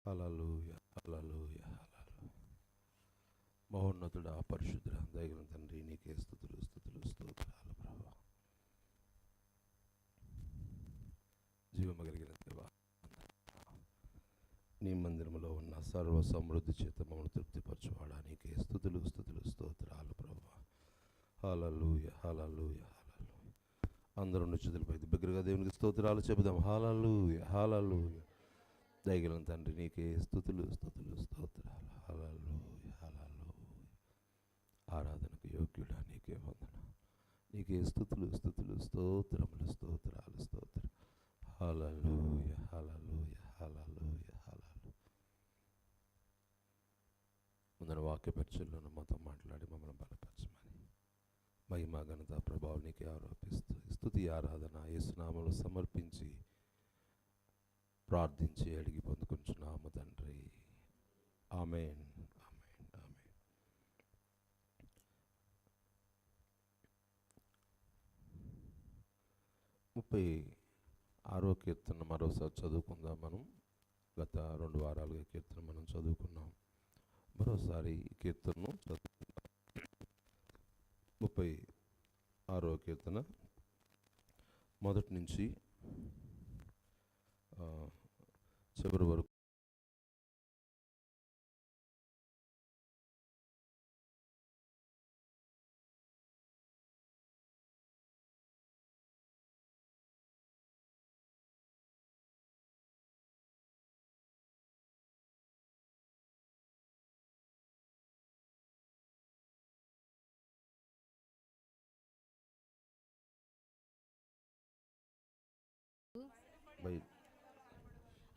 హల్లెలూయా హల్లెలూయా హల్లెలూయా. మహోన్నతుడా పరిశుద్ధుడా దయగల తండ్రి నీకే స్తుతులు స్తుతులు స్తోత్రాలు ప్రభువా. జీవము కలిగిన దేవా, నీ మందిరములో ఉన్న సర్వ సమృద్ధి చేత మమ్మల్ని తృప్తిపరచువాడా నీకే స్తుతులు స్తుతులు స్తోత్రాలు ప్రభువా. హల్లెలూయా హల్లెలూయా హల్లెలూయా. అందరూ చేతులపై బిగ్గరగా దేవునికి స్తోత్రాలు చెబుదాం. హల్లెలూయా హల్లెలూయా. దయగల తండ్రి నీకే స్తుతులు స్తుతులు స్తోత్రాలు. హల్లెలూయా హల్లెలూయా. ఆరాధనకు యోగ్యుడా నీకే వందన, నీకే స్తుతులు స్తుతులు స్తోత్రములు స్తోత్రాలు స్తోత్రం. హల్లెలూయా హల్లెలూయా హల్లెలూయా హల్లెలూయా. ముందర వాక్య పరిచయంలో మాతో మాట్లాడి మమ్మల్ని బలపరచమని మహిమ ఘనత ప్రభావం నీకే ఆరోపిస్తూ స్తుతి ఆరాధన యేసునామములో సమర్పించి ప్రార్థించి అడిగి పొందుకుంటున్నాము తండ్రి. ఆమేన్ ఆమేన్ ఆమేన్. ముప్పై 6వ కీర్తన మరోసారి చదువుకుందాం. మనం గత 2 వారాలుగా కీర్తన మనం చదువుకున్నాం. మరోసారి ఈ కీర్తనను చదువుకుందాం. 36వ కీర్తన మొదటి నుంచి చివరి వరకు.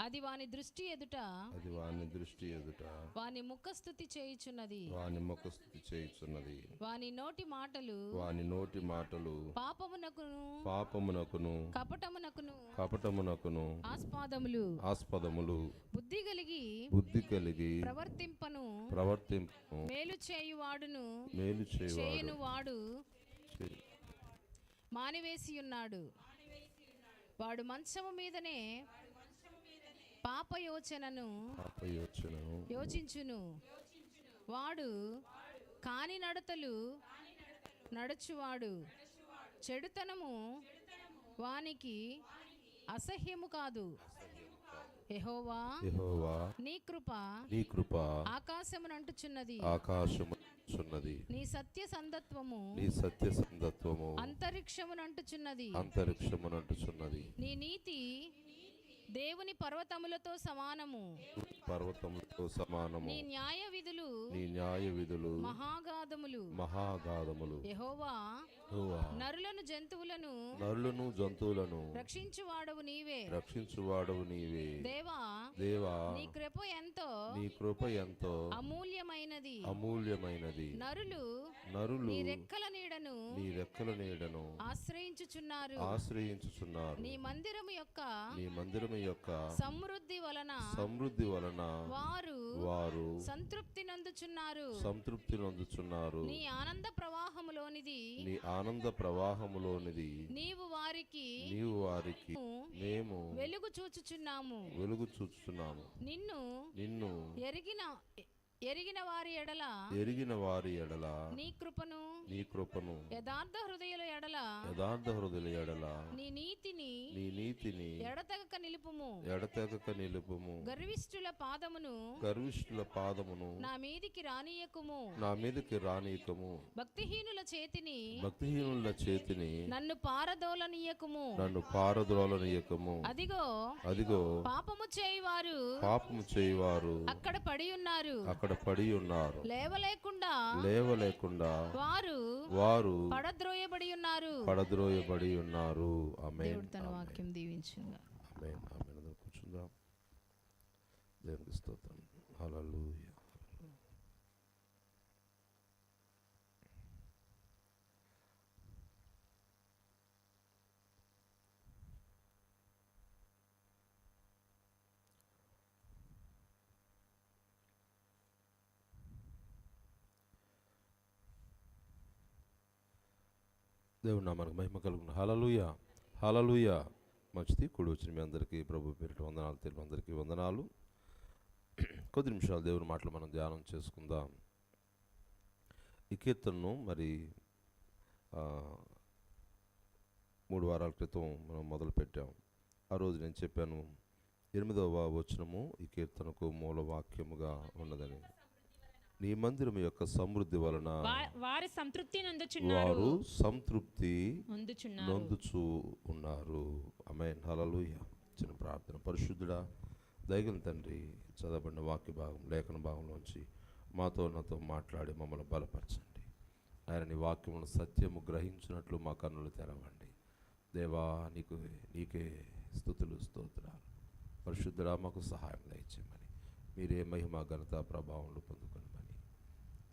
అది వాని దృష్టి ఎదుట వాని ముఖస్తుతి చేయుచున్నది. వాని నోటి మాటలు పాపమునకును కపటమునకును ఆస్పదములు. బుద్ధి కలిగి ప్రవర్తింపను మేలు చేయువాడును చేయువాడు మానివేసి ఉన్నాడు. వాడు మంచము మీదనే పాపయోచనను యోచించును. వాడు కాని నడతలు నడుచువాడు. చెడుతనము వానికి అసహ్యము కాదు. యెహోవా నీ కృప ఆకాశమునంటుచున్నది. నీ సత్య సందత్వము అంతరిక్షమునంటుచున్నది. నీ నీతి దేవుని పర్వతములతో సమానము. నీ న్యాయ విధులు మహాగాధములు. యెహోవా నరులను జంతువులను రక్షించువాడవు నీవే. దేవా నీ కృప ఎంతో అమూల్యమైనది. నరులు నీ రెక్కల నీడను ఆశ్రయించుచున్నారు. నీ మందిరము యొక్క సమృద్ధి వలన వారు సంతృప్తి నందుచున్నారు. నీ ఆనంద ప్రవాహములోనిది నీవు వారికి మేము వెలుగు చూచుచున్నాము. నిన్ను ఎరిగిన వారి ఎడల నీ కృపను యథార్థ హృదయుల ఎడల నీ నీతిని ఎడతెగక నిలుపుము. గర్విష్ఠుల పాదమును నా మీదికి రానియకుము. భక్తిహీనుల చేతిని నన్ను పారదోలనీయకుము. అదిగో పాపము చేయువారు అక్కడ పడి ఉన్నారు. లేవలేకుండా వారు పడద్రోయబడి ఉన్నారు. ఆమేన్. తన వాక్యం దీవించుగా. ఆమేన్ ఆమేన్. కూర్చుందాం. దేవునికి స్తోత్రం. హల్లెలూయా. దేవుడు నామానికి మహిమ కలుగును. హల్లెలూయా హల్లెలూయా. మంచిది. కూడి వచ్చిన మీ అందరికీ ప్రభు పేరిట వందనాలు. తెలుగు అందరికీ వందనాలు. కొద్ది నిమిషాలు దేవుని మాటలు మనం ధ్యానం చేసుకుందాం. ఈ కీర్తనను మరి 3 వారాల క్రితం మనం మొదలుపెట్టాం. ఆ రోజు నేను చెప్పాను 8వ వచనము ఈ కీర్తనకు మూల వాక్యముగా ఉన్నదని. నీ మందిరం యొక్క సమృద్ధి వలన వారు సంతృప్తి నొందుచు ఉన్నారు. ఆమేన్, హల్లెలూయా. చిన్న ప్రార్థన. పరిశుద్ధుడా, దయగల తండ్రి, చదవబడిన వాక్య భాగం లేఖన భాగంలోంచి నాతో మాట్లాడి మమ్మల్ని బలపరచండి. ఆయన నీ వాక్యమును సత్యము గ్రహించినట్లు మా కన్నులు తెరవండి. దేవా, నీకే స్తుతులు స్తోత్రాలు. పరిశుద్ధుడా, మాకు సహాయం దయచేయమని, మీరే మహిమ ఘనత ప్రభావంలో పొందుకొనమని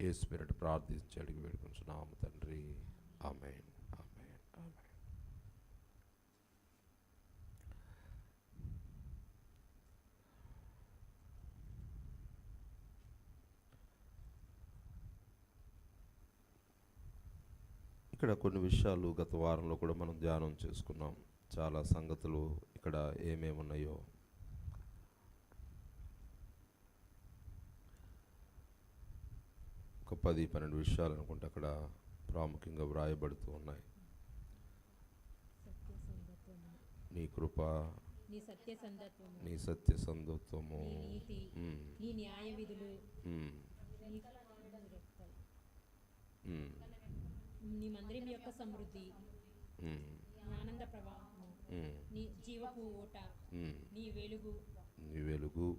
యేసు పేరిట ప్రార్థించి అడిగి వేడుకొంచున్నాము తండ్రి. ఆమేన్, ఆమేన్, ఆమేన్. ఇక్కడ కొన్ని విషయాలు గత వారంలో కూడా మనం ధ్యానం చేసుకున్నాం. చాలా సంగతులు ఇక్కడ ఏమేమి ఉన్నాయో ఒక 10-12 విషయాలు అనుకుంటే అక్కడ ప్రాముఖ్యంగా వ్రాయబడుతూ ఉన్నాయి. నీ కృప, నీ సత్యసంధత్వము, నీ న్యాయ విధులు, నీ మందిరం యొక్క సమృద్ధి, ఆనంద ప్రవాహము, నీ జీవపు ఊట, నీ వెలుగు,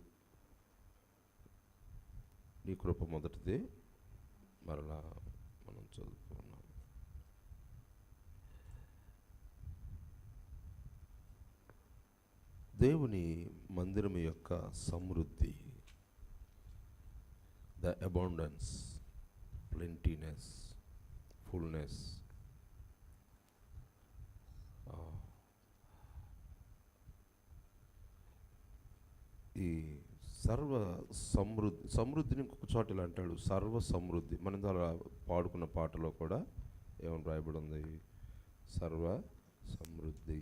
నీ కృప మొదటిది. మరలా మనం చదువుకున్నాం. దేవుని మందిరం యొక్క సమృద్ధి, ద అబౌండెన్స్, ప్లెంటీనెస్, ఫుల్నెస్. ఈ సర్వ సమృద్ధిని ఇంకొక చోట ఇలా అంటాడు, సర్వ సమృద్ధి. మనం అలా పాడుకున్న పాటలో కూడా ఏమని రాయబడి ఉంది? సర్వ సమృద్ధి.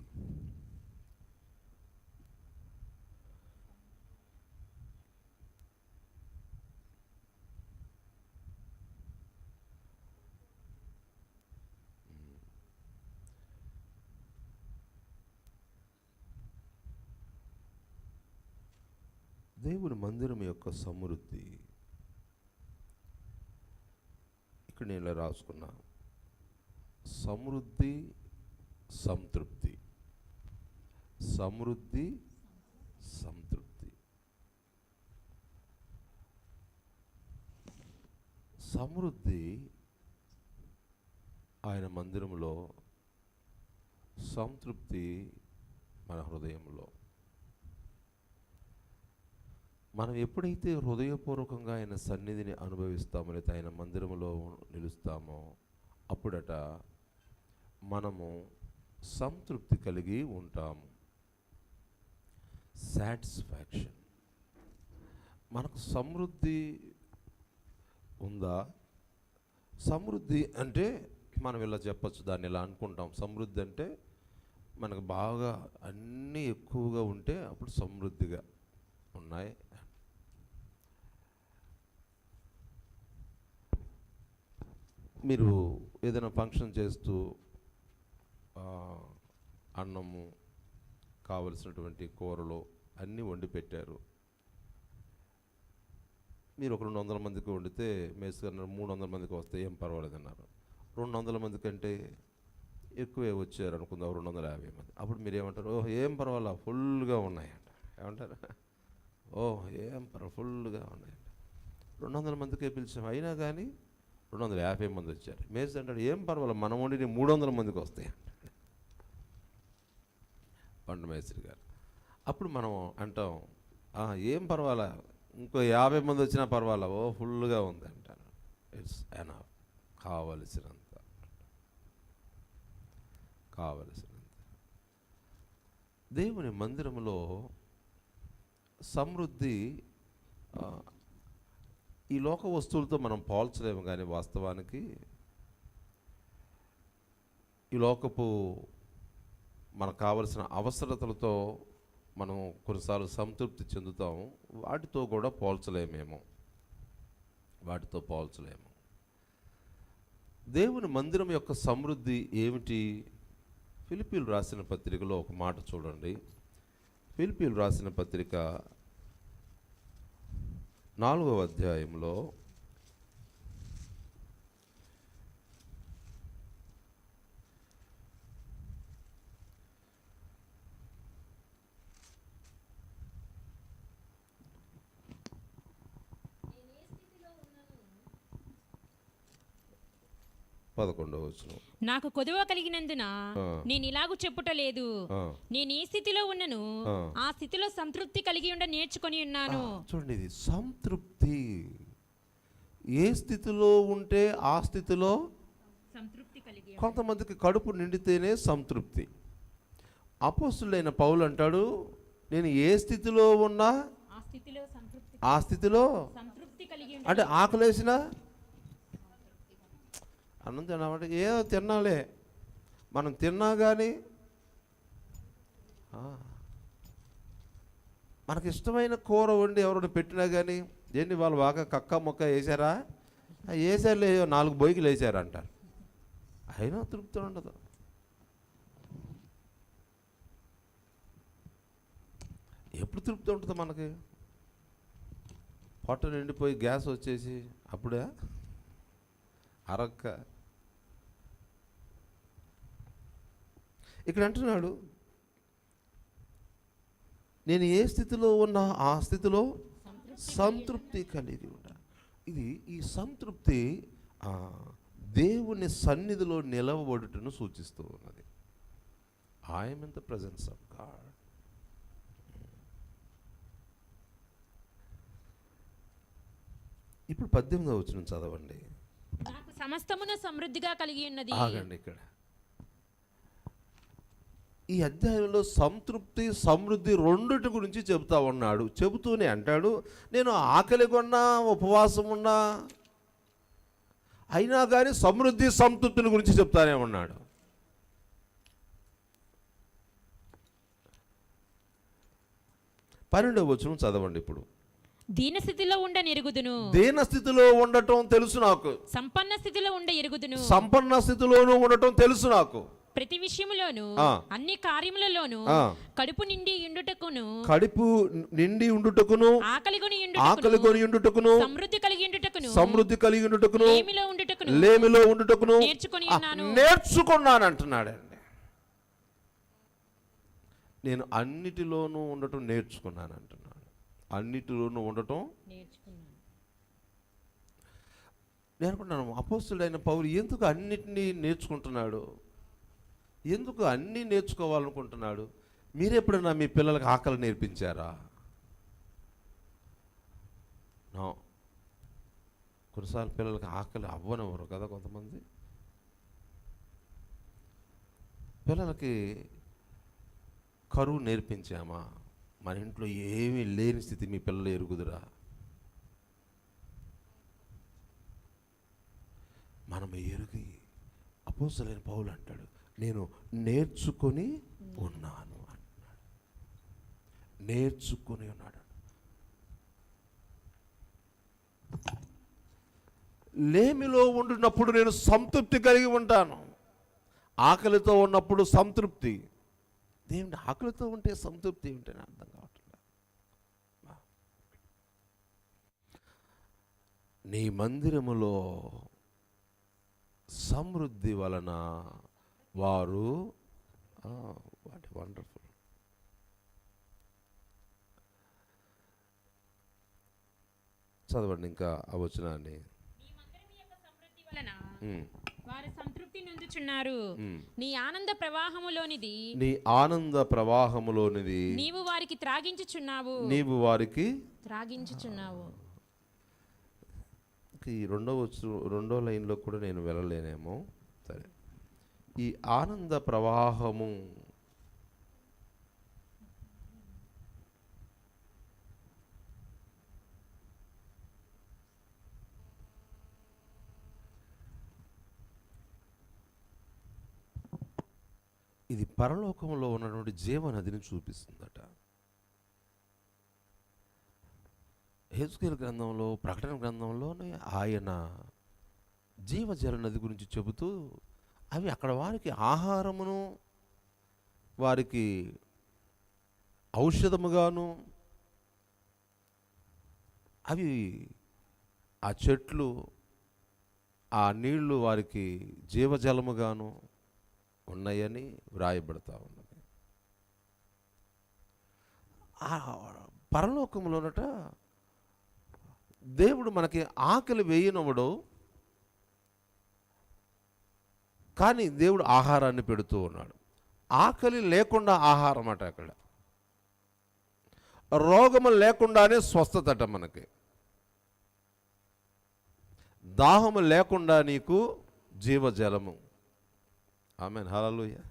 దేవుని మందిరం యొక్క సమృద్ధి. ఇక్కడ నేను ఇలా రాసుకున్నా, సమృద్ధి, సంతృప్తి, సమృద్ధి, సంతృప్తి. సమృద్ధి ఆయన మందిరంలో, సంతృప్తి మన హృదయంలో. మనం ఎప్పుడైతే హృదయపూర్వకంగా ఆయన సన్నిధిని అనుభవిస్తామో, లేదా ఆయన మందిరంలో నిలుస్తామో, అప్పుడట మనము సంతృప్తి కలిగి ఉంటాము. సాటిస్ఫాక్షన్. మనకు సమృద్ధి ఉందా? సమృద్ధి అంటే మనం ఇలా చెప్పచ్చు, దాన్ని ఇలా అనుకుంటాం. సమృద్ధి అంటే మనకు బాగా అన్నీ ఎక్కువగా ఉంటే అప్పుడు సమృద్ధిగా ఉన్నాయి. మీరు ఏదైనా ఫంక్షన్ చేస్తూ అన్నము, కావలసినటువంటి కూరలు అన్నీ వండి పెట్టారు. మీరు ఒక 200 మందికి వండితే మేస్త్రి అన్నారు 300 మందికి వస్తే ఏం పర్వాలేదు అన్నారు. 200 మంది కంటే ఎక్కువే వచ్చారు అనుకుందాం, 250 మంది. అప్పుడు మీరు ఏమంటారు? ఓహ్, ఏం పర్వాలా, ఫుల్గా ఉన్నాయంట. ఏమంటారు? ఓహ్, ఏం ఫుల్గా ఉన్నాయంట. 200 మందికే పిలిచాం, అయినా కానీ 250 మంది వచ్చారు. మేస్త్రి అంటాడు, ఏం పర్వాలేదు, మనం వండి 300 మందికి వస్తాయి వంట మేస్త్రి గారు. అప్పుడు మనం అంటాం, ఏం పర్వాలా, ఇంకో 50 మంది వచ్చినా పర్వాలా, ఓ ఫుల్గా ఉంది అంటాను. ఇట్స్ ఎనఫ్, కావలసినంత. దేవుని మందిరంలో సమృద్ధి ఈ లోక వస్తువులతో మనం పోల్చలేము, కానీ వాస్తవానికి ఈ లోకపు మనకు కావలసిన అవసరతలతో మనం కొన్నిసార్లు సంతృప్తి చెందుతాం, వాటితో కూడా పోల్చలేమేమో, వాటితో పోల్చలేము. దేవుని మందిరం యొక్క సమృద్ధి ఏమిటి? ఫిలిప్పీలు రాసిన పత్రికలో ఒక మాట చూడండి. ఫిలిప్పీలు రాసిన పత్రిక 4వ అధ్యాయంలో పదకొండవ వచనం. నాకు కొదువ కలిగినందున నేను ఇలాగూ చెప్పుట లేదు, నేను ఏ స్థితిలో ఉన్నను ఆ స్థితిలో సంతృప్తి కలిగి ఉండ నేర్చుకొని ఉన్నాను. చూడండి, ఇది సంతృప్తి. ఏ స్థితిలో ఉంటే ఆ స్థితిలో సంతృప్తి కలిగి. కొంతమందికి కడుపు నిండితేనే సంతృప్తి. అపోస్తులైన పౌలు అంటాడు, నేను ఏ స్థితిలో ఉన్నా ఆ స్థితిలో సంతృప్తి కలిగి. అంటే ఆకలేసిన అన్నం తిన్నామంటే ఏదో తినాలే, మనం తిన్నా కానీ మనకి ఇష్టమైన కూర వండి ఎవరైనా పెట్టినా కానీ, ఏంటి వాళ్ళు బాగా కక్క మొక్క వేసారా, వేసారులే, 4 బొయ్యిలు వేసారు అంటారు. అయినా తృప్తి ఉండదు. ఎప్పుడు తృప్తి ఉంటుంది మనకి? పొట్ట నిండిపోయి గ్యాస్ వచ్చేసి అప్పుడే అరక్క. ఇక్కడ అంటున్నాడు, నేను ఏ స్థితిలో ఉన్నా ఆ స్థితిలో సంతృప్తి కలిగి ఉంటాను. ఈ సంతృప్తి దేవుని సన్నిధిలో నిలవబడుటను సూచిస్తూ ఉన్నది. I'm in the presence of God. ఇప్పుడు 18వ వచనం చదవండి. నాకు సమస్తమున సమృద్ధిగా కలిగి ఉన్నది. ఆగండి, ఇక్కడ ఈ అధ్యాయంలో సంతృప్తి సమృద్ధి రెండిటి గురించి చెబుతా ఉన్నాడు. చెబుతూనే అంటాడు, నేను ఆకలి కొన్నా ఉపవాసం ఉన్నా అయినా కానీ సమృద్ధి సంతృప్తిని గురించి చెప్తానే ఉన్నాడు. పన్నెండవ వచనం చదవండి ఇప్పుడు. దీన స్థితిలో ఉండ ఎరుగుదును. దీన స్థితిలో ఉండటం తెలుసు నాకు. సంపన్న స్థితిలో ఉండ ఎరుగుదును. సంపన్న స్థితిలోనూ ఉండటం తెలుసు నాకు. ప్రతి విషయములోను అన్ని కార్యములలోను కడుపు నిండి ఉండుటకును ఆకలి కొని ఉండుటకును సమృద్ధి కలిగి ఉండుటకును లేమిలో ఉండుటకును నేర్చుకున్నాను అంటున్నాడండి. నేను అన్నిటిలోనూ ఉండటం నేర్చుకున్నాను అంటున్నాడు. అన్నిటిలోనూ ఉండటం నేను అనుకుంటున్నాను, అపోస్తుడైన పౌలు ఎందుకు అన్నిటినీ నేర్చుకుంటున్నాడు? ఎందుకు అన్నీ నేర్చుకోవాలనుకుంటున్నాడు? మీరెప్పుడైనా మీ పిల్లలకు ఆకలి నేర్పించారా? నో. కొన్నిసార్లు పిల్లలకి ఆకలి అవ్వనివ్వరు కదా కొంతమంది. పిల్లలకి కరువు నేర్పించామా? మన ఇంట్లో ఏమీ లేని స్థితి మీ పిల్లలు ఎరుగుదురా? మనం ఎరుగి అపోస్తలుడైన పౌలు అంటాడు, నేను నేర్చుకొని ఉన్నాను అంటున్నాడు. నేర్చుకొని ఉన్నాడు. లేమిలో ఉండినప్పుడు నేను సంతృప్తి కలిగి ఉంటాను. ఆకలితో ఉన్నప్పుడు సంతృప్తి. దేవుని ఆకలితో ఉంటే సంతృప్తి ఏమిటని అర్థం కావట్లేదు. నీ మందిరములో సమృద్ధి వలన వారు వాట్ వండర్ఫుల్. చదవండి ఇంకా ఆ వచనాన్ని. వారు సంతృప్తి నొందుచున్నారు. నీ ఆనంద ప్రవాహములోనిది నీవు వారికి త్రాగించుచున్నావు. ఈ రెండో లైన్లో కూడా నేను వెళ్ళలేనేమో. సరే, ఈ ఆనంద ప్రవాహము ఇది పరలోకంలో ఉన్నటువంటి జీవనదిని చూపిస్తుందట. హెజ్కేలు గ్రంథంలో, ప్రకటన గ్రంథంలోనే ఆయన జీవజల నది గురించి చెబుతూ అవి అక్కడ వారికి ఆహారమును, వారికి ఔషధముగాను, అవి ఆ చెట్లు, ఆ నీళ్లు వారికి జీవజలముగాను ఉన్నాయని వ్రాయబడతా ఉన్నది. ఆ పరలోకములోనట దేవుడు మనకి ఆకలి వేయనవడు, కానీ దేవుడు ఆహారాన్ని పెడుతూ ఉన్నాడు. ఆకలి లేకుండా ఆహారం అట, అక్కడ రోగము లేకుండానే స్వస్థత అట, మనకి దాహము లేకుండా నీకు జీవజలము. ఆమేన్, హల్లెలూయా.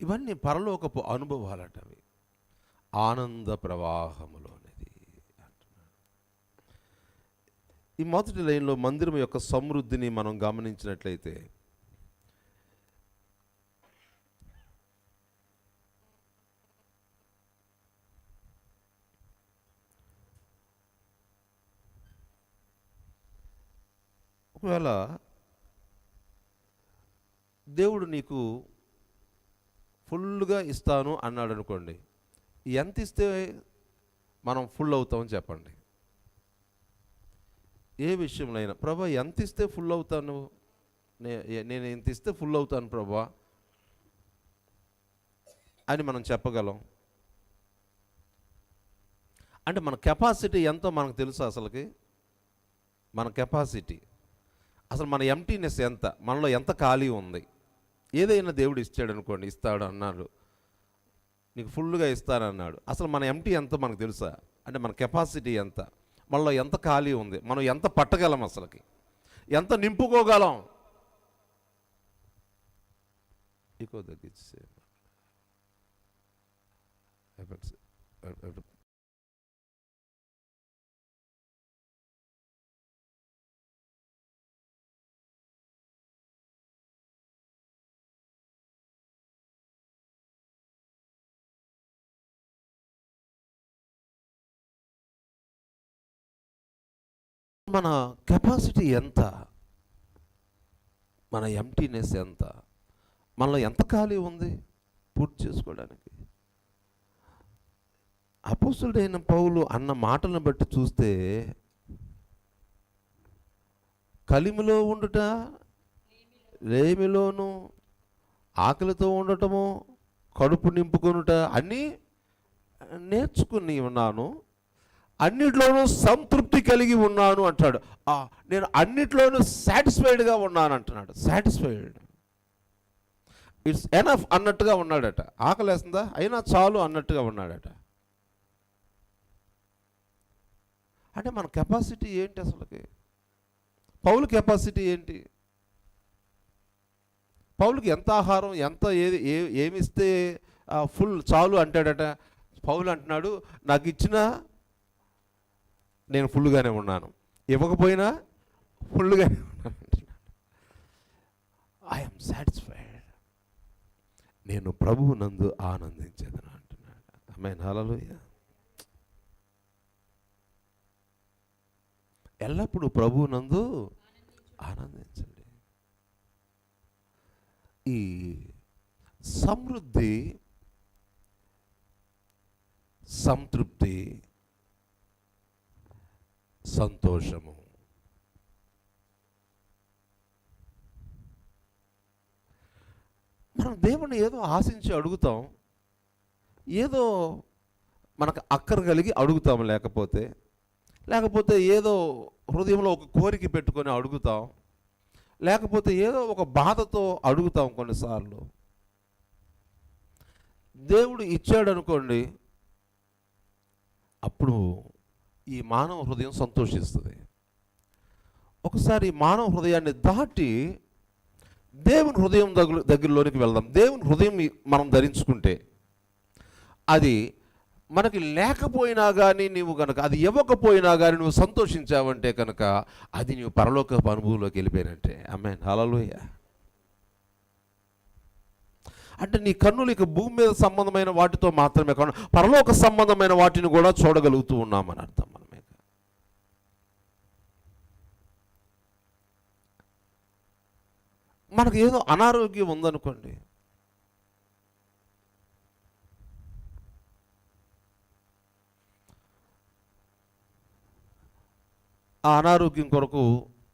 ఇవన్నీ పరలోకపు అనుభవాలట, అవి ఆనంద ప్రవాహములోనిది అంటున్నాడు. ఈ మొదటి లైన్లో మందిరం యొక్క సమృద్ధిని మనం గమనించినట్లయితే, ఒకవేళ దేవుడు నీకు ఫుల్గా ఇస్తాను అన్నాడు అనుకోండి, ఎంత ఇస్తే మనం ఫుల్ అవుతామని చెప్పండి. ఏ విషయంలో అయినా, ప్రభా ఎంత ఇస్తే ఫుల్ అవుతాను, నేను ఎంత ఇస్తే ఫుల్ అవుతాను ప్రభా అని మనం చెప్పగలం. అంటే మన కెపాసిటీ ఎంతో మనకు తెలుసు. అసలుకి మన కెపాసిటీ, అసలు మన ఎంటీనెస్ ఎంత, మనలో ఎంత ఖాళీ ఉంది. ఏదైనా దేవుడు ఇచ్చాడు అనుకోండి, ఇస్తాడు అన్నాడు, నీకు ఫుల్గా ఇస్తానన్నాడు. అసలు మన ఎంటీ ఎంత మనకు తెలుసా? అంటే మన కెపాసిటీ ఎంత, మనలో ఎంత ఖాళీ ఉంది, మనం ఎంత పట్టగలం, అసలుకి ఎంత నింపుకోగలం. ఎక్కువ తగ్గించే మన కెపాసిటీ ఎంత, మన ఎంటీనెస్ ఎంత, మనలో ఎంత ఖాళీ ఉంది పూర్తి చేసుకోవడానికి. అపోస్తలుడైన పౌలు అన్న మాటలను బట్టి చూస్తే, కలిమిలో ఉండుట, లేమిలోను, ఆకలితో ఉండటము, కడుపు నింపుకొనుట అన్నీ నేర్చుకుని ఉన్నాను, అన్నిట్లోనూ సంతృప్తి కలిగి ఉన్నాను అంటాడు. నేను అన్నిట్లోనూ సాటిస్ఫైడ్గా ఉన్నాను అంటున్నాడు. సాటిస్ఫైడ్, ఇట్స్ ఎనఫ్ అన్నట్టుగా ఉన్నాడట. ఆకలేస్తుందా, అయినా చాలు అన్నట్టుగా ఉన్నాడట. అంటే మన కెపాసిటీ ఏంటి అసలుకి? పౌలు కెపాసిటీ ఏంటి? పౌలుకి ఎంత ఆహారం, ఎంత ఏమిస్తే ఫుల్ చాలు అంటాడట. పౌలు అంటున్నాడు, నాకు ఇచ్చినా నేను ఫుల్గానే ఉన్నాను, ఇవ్వకపోయినా ఫుల్గానే ఉన్నాను అంటున్నాడు. ఐఎమ్ సాటిస్ఫైడ్, నేను ప్రభువు నందు ఆనందించేదను అంటున్నాడు. ఆమేన్, హల్లెలూయా. ఎల్లప్పుడూ ప్రభువు నందు ఆనందించండి. ఈ సమృద్ధి, సంతృప్తి, సంతోషము, మనం దేవుని ఏదో ఆశించి అడుగుతాం, ఏదో మనకు అక్కర కలిగి అడుగుతాం, లేకపోతే ఏదో హృదయంలో ఒక కోరిక పెట్టుకొని అడుగుతాం, లేకపోతే ఏదో ఒక బాధతో అడుగుతాం. కొన్నిసార్లు దేవుడు ఇచ్చాడు అనుకోండి, అప్పుడు ఈ మానవ హృదయం సంతోషిస్తుంది. ఒకసారి మానవ హృదయాన్ని దాటి దేవుని హృదయం దగ్గరలోనికి వెళ్దాం. దేవుని హృదయం మనం ధరించుకుంటే, అది మనకి లేకపోయినా కానీ, నీవు కనుక అది ఇవ్వకపోయినా కానీ నువ్వు సంతోషించావంటే కనుక అది నీవు పరలోక అనుభవంలోకి వెళ్ళిపోయినట్టే. ఆమేన్, హల్లెలూయా. అంటే నీ కన్నులు ఇక భూమి మీద సంబంధమైన వాటితో మాత్రమే కాకుండా పరలోక సంబంధమైన వాటిని కూడా చూడగలుగుతూ ఉన్నామని అర్థం. మనమే మనకు ఏదో అనారోగ్యం ఉందనుకోండి, ఆ అనారోగ్యం కొరకు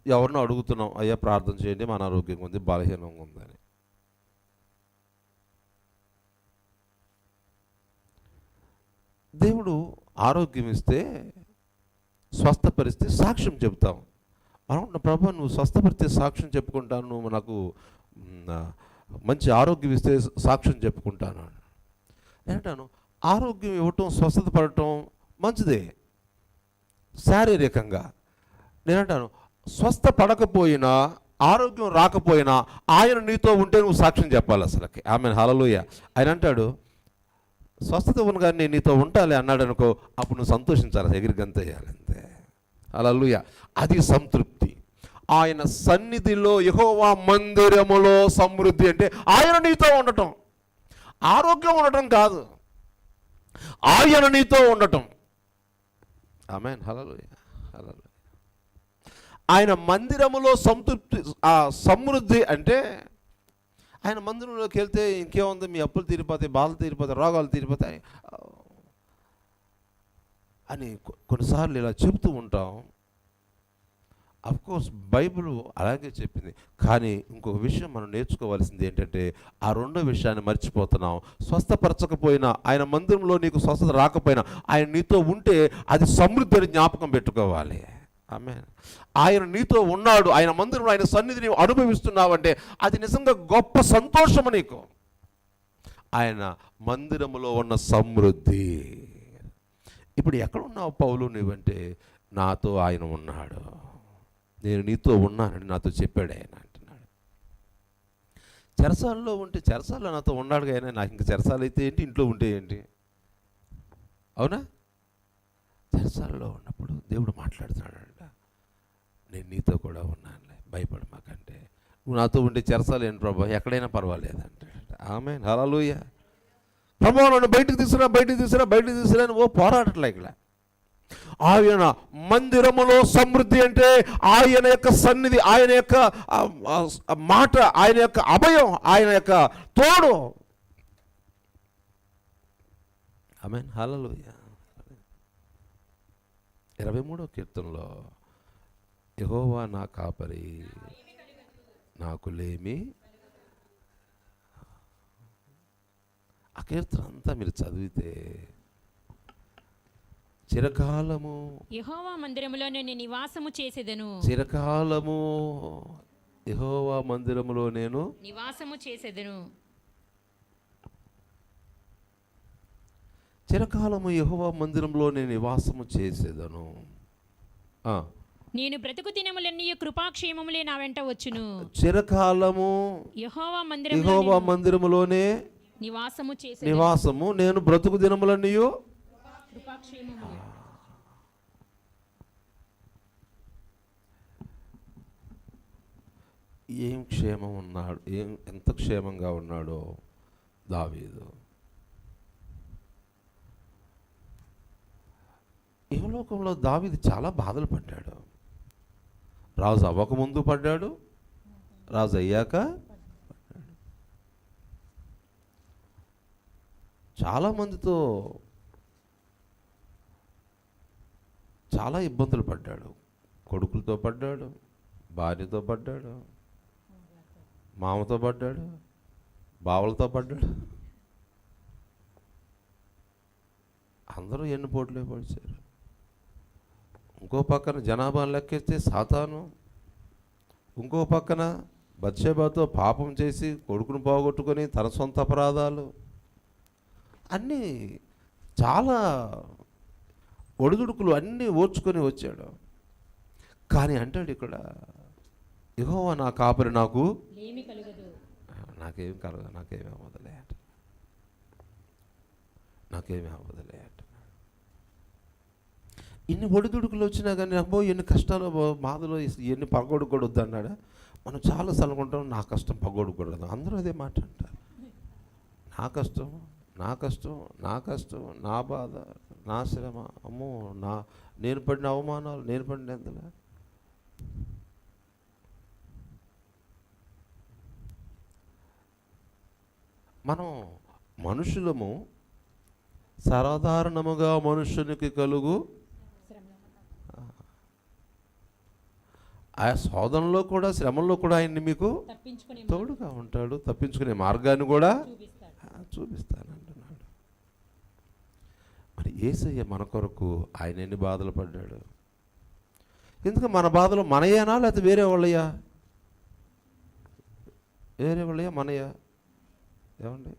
ఎవరినో అడుగుతున్నాం, అయ్యా ప్రార్థన చేయండి, మా అనారోగ్యంగా ఉంది, బలహీనంగా ఉందని. దేవుడు ఆరోగ్యం ఇస్తే, స్వస్థపరిస్తే సాక్ష్యం చెప్తాం. అవును ప్రభా, నువ్వు స్వస్థపరిస్తే సాక్ష్యం చెప్పుకుంటాను, నువ్వు నాకు మంచి ఆరోగ్యం ఇస్తే సాక్ష్యం చెప్పుకుంటాను నేనంటాను. ఆరోగ్యం ఇవ్వటం, స్వస్థత పడటం మంచిదే శారీరకంగా. నేనంటాను స్వస్థపడకపోయినా, ఆరోగ్యం రాకపోయినా ఆయన నీతో ఉంటే నువ్వు సాక్ష్యం చెప్పాలి అసలుకి. ఆమెన్, హల్లెలూయా. ఆయన అంటాడు స్వస్థత ఉన్నగానే నేను నీతో ఉంటాలే అన్నాడు అనుకో, అప్పుడు నువ్వు సంతోషించాలి, ఎగిరి గంతేయాలి అంతే. హల్లెలూయా. అది సంతృప్తి. ఆయన సన్నిధిలో, యెహోవా మందిరములో సమృద్ధి అంటే ఆయన నీతో ఉండటం, ఆరోగ్యం ఉండటం కాదు, ఆయన నీతో ఉండటం. ఆమేన్, హల్లెలూయా, హల్లెలూయా. ఆయన మందిరములో సమృద్ధి అంటే ఆయన మందిరంలోకి వెళ్తే ఇంకేముంది, మీ అప్పులు తీరిపోతాయి, బాధలు తీరిపోతాయి, రోగాలు తీరిపోతాయి అని కొన్నిసార్లు ఇలా చెబుతూ ఉంటాం. అఫ్కోర్స్ బైబిల్ అలాగే చెప్పింది, కానీ ఇంకొక విషయం మనం నేర్చుకోవాల్సింది ఏంటంటే, ఆ రెండో విషయాన్ని మర్చిపోతున్నాం. స్వస్థపరచకపోయినా, ఆయన మందిరంలో నీకు స్వస్థత రాకపోయినా, ఆయన నీతో ఉంటే అది సమృద్ధి అని జ్ఞాపకం పెట్టుకోవాలి. ఆమేన్. ఆయన నీతో ఉన్నాడు, ఆయన మందిరంలో ఆయన సన్నిధిని అనుభవిస్తున్నావంటే అది నిజంగా గొప్ప సంతోషము నీకు. ఆయన మందిరములో ఉన్న సమృద్ధి. ఇప్పుడు ఎక్కడ ఉన్నావు పౌలు నువ్వంటే, నాతో ఆయన ఉన్నాడు, నేను నీతో ఉన్నానని నాతో చెప్పాడు ఆయన అంటున్నాడు. చెరసాలలో ఉంటే, చెరసాలలో నాతో ఉన్నాడు ఆయన, నాకు ఇంక చెరసాలు అయితే ఏంటి, ఇంట్లో ఉంటే ఏంటి, అవునా? చెరసాలలో ఉన్నప్పుడు దేవుడు మాట్లాడుతున్నాడంట, నేను నీతో కూడా ఉన్నానులే, భయపడ మాకంటే, నువ్వు నాతో ఉంటే చెరసాలు ఏంటి ప్రభా, ఎక్కడైనా పర్వాలేదు అంటాడంట. ఆమేన్, హల్లెలూయా. ప్రభా నన్ను బయటికి తీసుకురా అని పోరాడట్లే ఇక్కడ. ఆయన మందిరములో సమృద్ధి అంటే ఆయన యొక్క సన్నిధి, ఆయన యొక్క మాట, ఆయన యొక్క అభయం, ఆయన యొక్క తోడు. ఆమేన్, హల్లెలూయా. 23వ కీర్తనలో యెహోవా నా కాపరి, నాకు లేమి. ఆ కీర్తన అంతా మీరు చదివితే, చిరకాలము యెహోవా మందిరములో నేను నివాసము చేసేదను, చిరకాలము యెహోవా మందిరములో నేను నివాసము చేసేదను, చిరకాలము యెహోవా మందిరంలో నేను నివాసము చేసేదను. నేను బ్రతుకు దినములన్నీ కృపాక్షేమములే నా వెంట వచ్చును. చిరకాలము యెహోవా మందిరములోనే నివాసము, నేను బ్రతుకు దినములన్నీ కృపాక్షేమములే. ఏం క్షేమం ఉన్నాడు, ఎంత క్షేమంగా ఉన్నాడో దావీదు. ఇహలోకంలో దావీదు చాలా బాధలు పడ్డాడు. రాజు అవ్వకముందు పడ్డాడు, రాజు అయ్యాక పడ్డాడు. చాలామందితో చాలా ఇబ్బందులు పడ్డాడు. కొడుకులతో పడ్డాడు, భార్యతో పడ్డాడు, మామతో పడ్డాడు, బావలతో పడ్డాడు. అందరూ ఎన్ని పోట్లే పడిచారు. ఇంకో పక్కన జనాభా లెక్కేస్తే సాతాను, ఇంకో పక్కన బత్షెబాతో పాపం చేసి కొడుకును పోగొట్టుకొని తన సొంత అపరాధాలు అన్నీ, చాలా ఒడిదుడుకులు అన్నీ ఓర్చుకొని వచ్చాడు. కానీ అంటాడు ఇక్కడ, యెహోవా నా కాపరి, నాకు నాకేమి కలగ, నాకేమి అవ్వదులే అంట, నాకేమి అవ్వదులే అంట. ఇన్ని ఒడిదుడుకులు వచ్చినా కానీ అబ్బో ఎన్ని కష్టాలు, బాధలు, ఎన్ని పగొడకూడదు అన్నాడు. మనం చాలాసార్లు అనుకుంటాం నా కష్టం పగొడకూడదు, అందరూ అదే మాట అంటారు. నా కష్టం, నా కష్టం, నా కష్టం, నా బాధ, నా శ్రమ, అమ్మో నేను పడిన అవమానాలు, నేను పడిన ఎంతలా. మనం మనుషులము సాధారణముగా మనుషునికి కలుగు ఆ శోధనలో కూడా, శ్రమంలో కూడా ఆయన్ని మీకు తోడుగా ఉంటాడు, తప్పించుకునే మార్గాన్ని కూడా చూపిస్తానంటున్నాడు. మరి యేసయ్య మన కొరకు ఆయన ఎన్ని బాధలు పడ్డాడు. ఎందుకు మన బాధలు మనయేనా లేకపోతే వేరే వాళ్ళయ్యా? వేరే వాళ్ళయ్యా మనయ్యా? ఏమండి,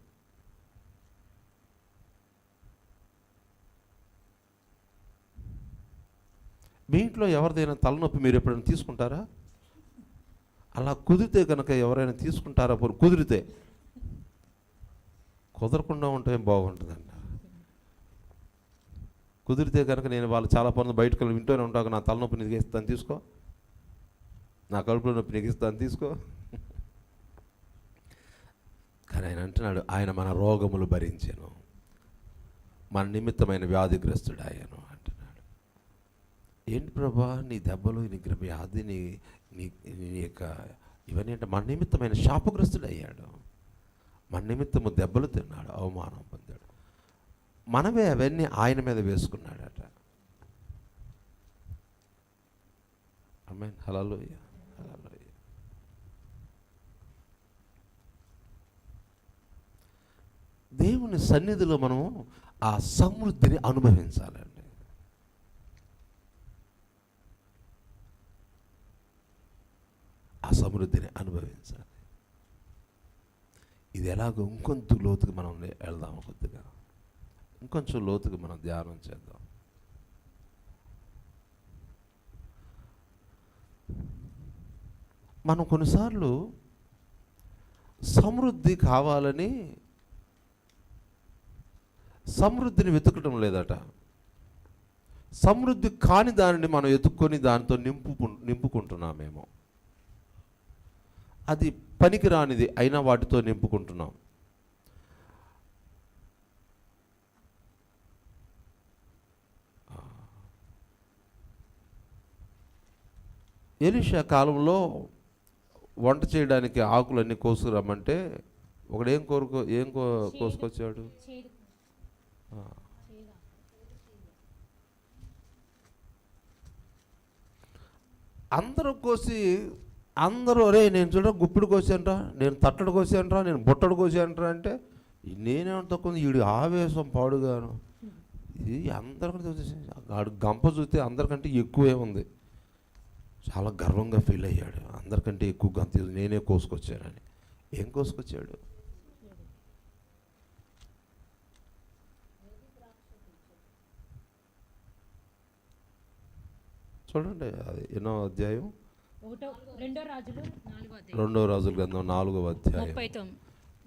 మీ ఇంట్లో ఎవరిదైనా తలనొప్పి మీరు ఎప్పుడైనా తీసుకుంటారా? అలా కుదిరితే కనుక ఎవరైనా తీసుకుంటారా? కుదిరితే, కుదరకుండా ఉంటే బాగుంటుందండి. కుదిరితే కనుక నేను వాళ్ళు చాలా పనులు బయటకు వెళ్ళి వింటూనే ఉంటాను, నా తలనొప్పి నీకు ఇస్తాను తీసుకో, నా కడుపులో నొప్పి నీకు ఇస్తాను తీసుకో. కానీ ఆయన అంటున్నాడు, ఆయన మన రోగములు భరించెను, మన నిమిత్తమైన వ్యాధిగ్రస్తుడు ఆయను అంటున్నాడు. ఏంటి ప్రభా నీ దెబ్బలు, నీ వ్యాధి, నీ యొక్క ఇవన్నీ అంటే మన నిమిత్తమైన శాపగ్రస్తుడు అయ్యాడు, మన నిమిత్తము దెబ్బలు తిన్నాడు, అవమానం పొందాడు, మనమే అవన్నీ ఆయన మీద వేసుకున్నాడట. ఆమేన్, హల్లెలూయా, హల్లెలూయా. దేవుని సన్నిధిలో మనం ఆ సమృద్ధిని అనుభవించాలండి. ఆ సమృద్ధిని అనుభవించాలి. ఇది ఎలాగో ఇంకొంచెం లోతుగా మనం వెళ్దాం, కొద్దిగా ఇంకొంచెం లోతుగా మనం ధ్యానం చేద్దాం. మనం కొన్నిసార్లు సమృద్ధి కావాలని సమృద్ధిని వెతుకటం లేదట. సమృద్ధి కాని దానిని మనం ఎత్తుక్కొని దానితో నింపుకుంటున్నామేమో. అది పనికిరానిది అయినా వాటితో నింపుకుంటున్నాం. ఎలీషా కాలంలో వంట చేయడానికి ఆకులన్నీ కోసుకురమ్మంటే ఒకడు ఏం కోసుకొచ్చాడు? అందరూ కోసి, అందరూ రే నేను చూడ గుప్పిడు కోసానరా, నేను తట్టడు కోసానరా, నేను బుట్టడు కోసానరా అంటే నేనేమో తక్కువ, వీడి ఆవేశం పాడుగాను. ఇది అందరికంటే చూసి గంప చూస్తే అందరికంటే ఎక్కువే ఉంది. చాలా గర్వంగా ఫీల్ అయ్యాడు, అందరికంటే ఎక్కువ గంత నేనే కోసుకొచ్చానని. ఏం కోసుకొచ్చాడు? చూడండి, అది ఎన్నో అధ్యాయం? 2 రాజుల గ్రంథం 4వ అధ్యాయం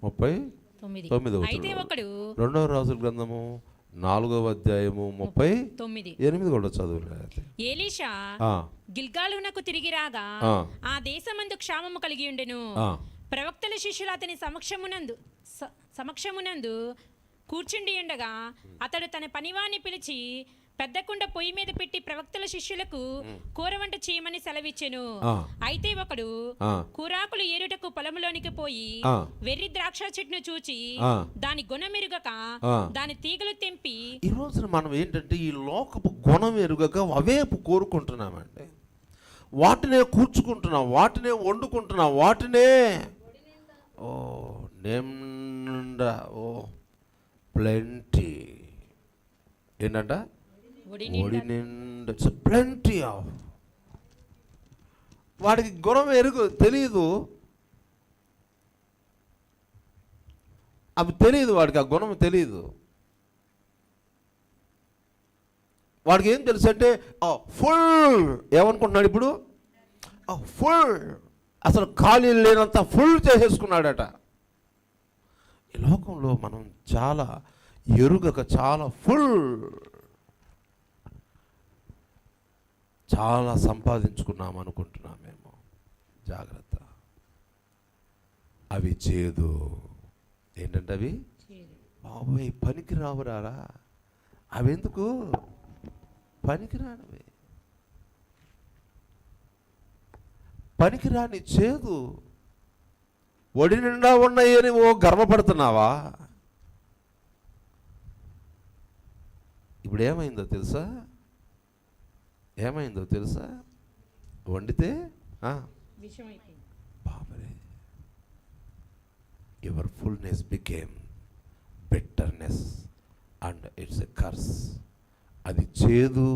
39వ. 2 రాజుల గ్రంథము 4వ అధ్యాయము 38 కూడా చదువులేదు. ఎలీషా గిల్గాలునకు తిరిగి రాగా ఆ దేశమందు క్షామము కలిగి ఉండెను. ప్రవక్తల శిష్యులు అతని సమక్షమునందు కూర్చుండి ఉండగా అతడు తన పనివాణ్ణి పిలిచి పెద్ద కుండ పొయ్యి మీద పెట్టి ప్రవక్తల శిష్యులకు కూర వంట చేయమని సెలవిచ్చెను. అయితే ఒకడు కూరాకులు ఏరుటకు పొలంలోనికి పోయి వెర్రి ద్రాక్ష చెట్టును చూచి దాని గుణం ఎరుగక దాని తీగలు తెంపి. ఈ రోజున మనం ఏంటంటే ఈ లోకపు గుణం ఎరుగక అవేపు కోరుకుంటున్నామండి. వాటినే కూర్చుకుంటున్నాం, వాటినే వండుకుంటున్నాం, వాటినే నిండా ప్లెంటీ ఏంటంట, ఒడి నిండా ప్లెంటీ ఆఫ్. వాడికి గుణం తెలియదు, అవి తెలియదు, వాడికి ఆ గుణం తెలియదు. వాడికి ఏం తెలుసు అంటే ఫుల్ ఏమనుకుంటున్నాడు ఇప్పుడు, ఫుల్ అసలు ఖాళీ లేనంత ఫుల్ చేసేసుకున్నాడట. ఈ లోకంలో మనం చాలా ఎరుగక చాలా ఫుల్, చాలా సంపాదించుకున్నాం అనుకుంటున్నామేమో. జాగ్రత్త, అవి చేదు. ఏంటంటే అవి బాబాయ్ పనికి రావురారా, అవెందుకు పనికిరానివి, పనికిరాని చేదు ఒడి నిండా ఉన్నాయని ఓ గర్వపడుతున్నావా? ఇప్పుడు ఏమైందో తెలుసా? ఏమైందో తెలుసా? వండితే బాబరే, your fullness became bitterness and it's a curse. అది చేదు,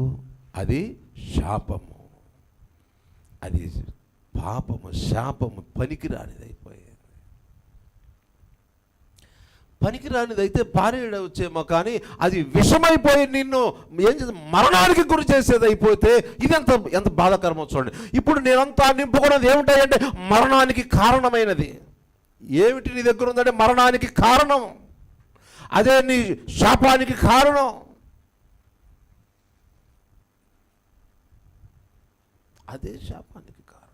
అది శాపము, అది పాపము, శాపము, పనికిరానిది అయిపోయింది. పనికిరానిదైతే పారేయడవచ్చేమో, కానీ అది విషమైపోయి నిన్ను ఏం చేసి మరణానికి గురి చేసేది అయిపోతే ఇది ఎంత బాధాకరమో చూడండి. ఇప్పుడు నేనంతా నింపుకున్నది ఏమిటాయంటే మరణానికి కారణమైనది. ఏమిటి నీ దగ్గర ఉందంటే మరణానికి కారణం, అదే నీ శాపానికి కారణం, అదే శాపానికి కారణం.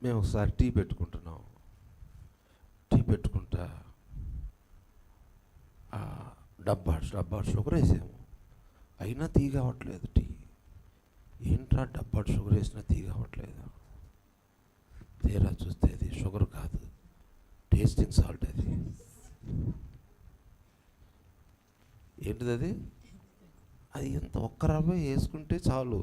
మేము ఒకసారి టీ పెట్టుకుంటున్నాం. టీ పెట్టుకుంటా డబ్బా షుగర్ వేసాము, అయినా టీ కావట్లేదు. టీ ఏంట్రా డబ్బా షుగర్ వేసినా టీ కావట్లేదు. తీరా చూస్తే అది షుగర్ కాదు, టేస్టింగ్ సాల్ట్. అది ఏంటిది? అది ఎంత ఒక్క రవ్వ వేసుకుంటే చాలు,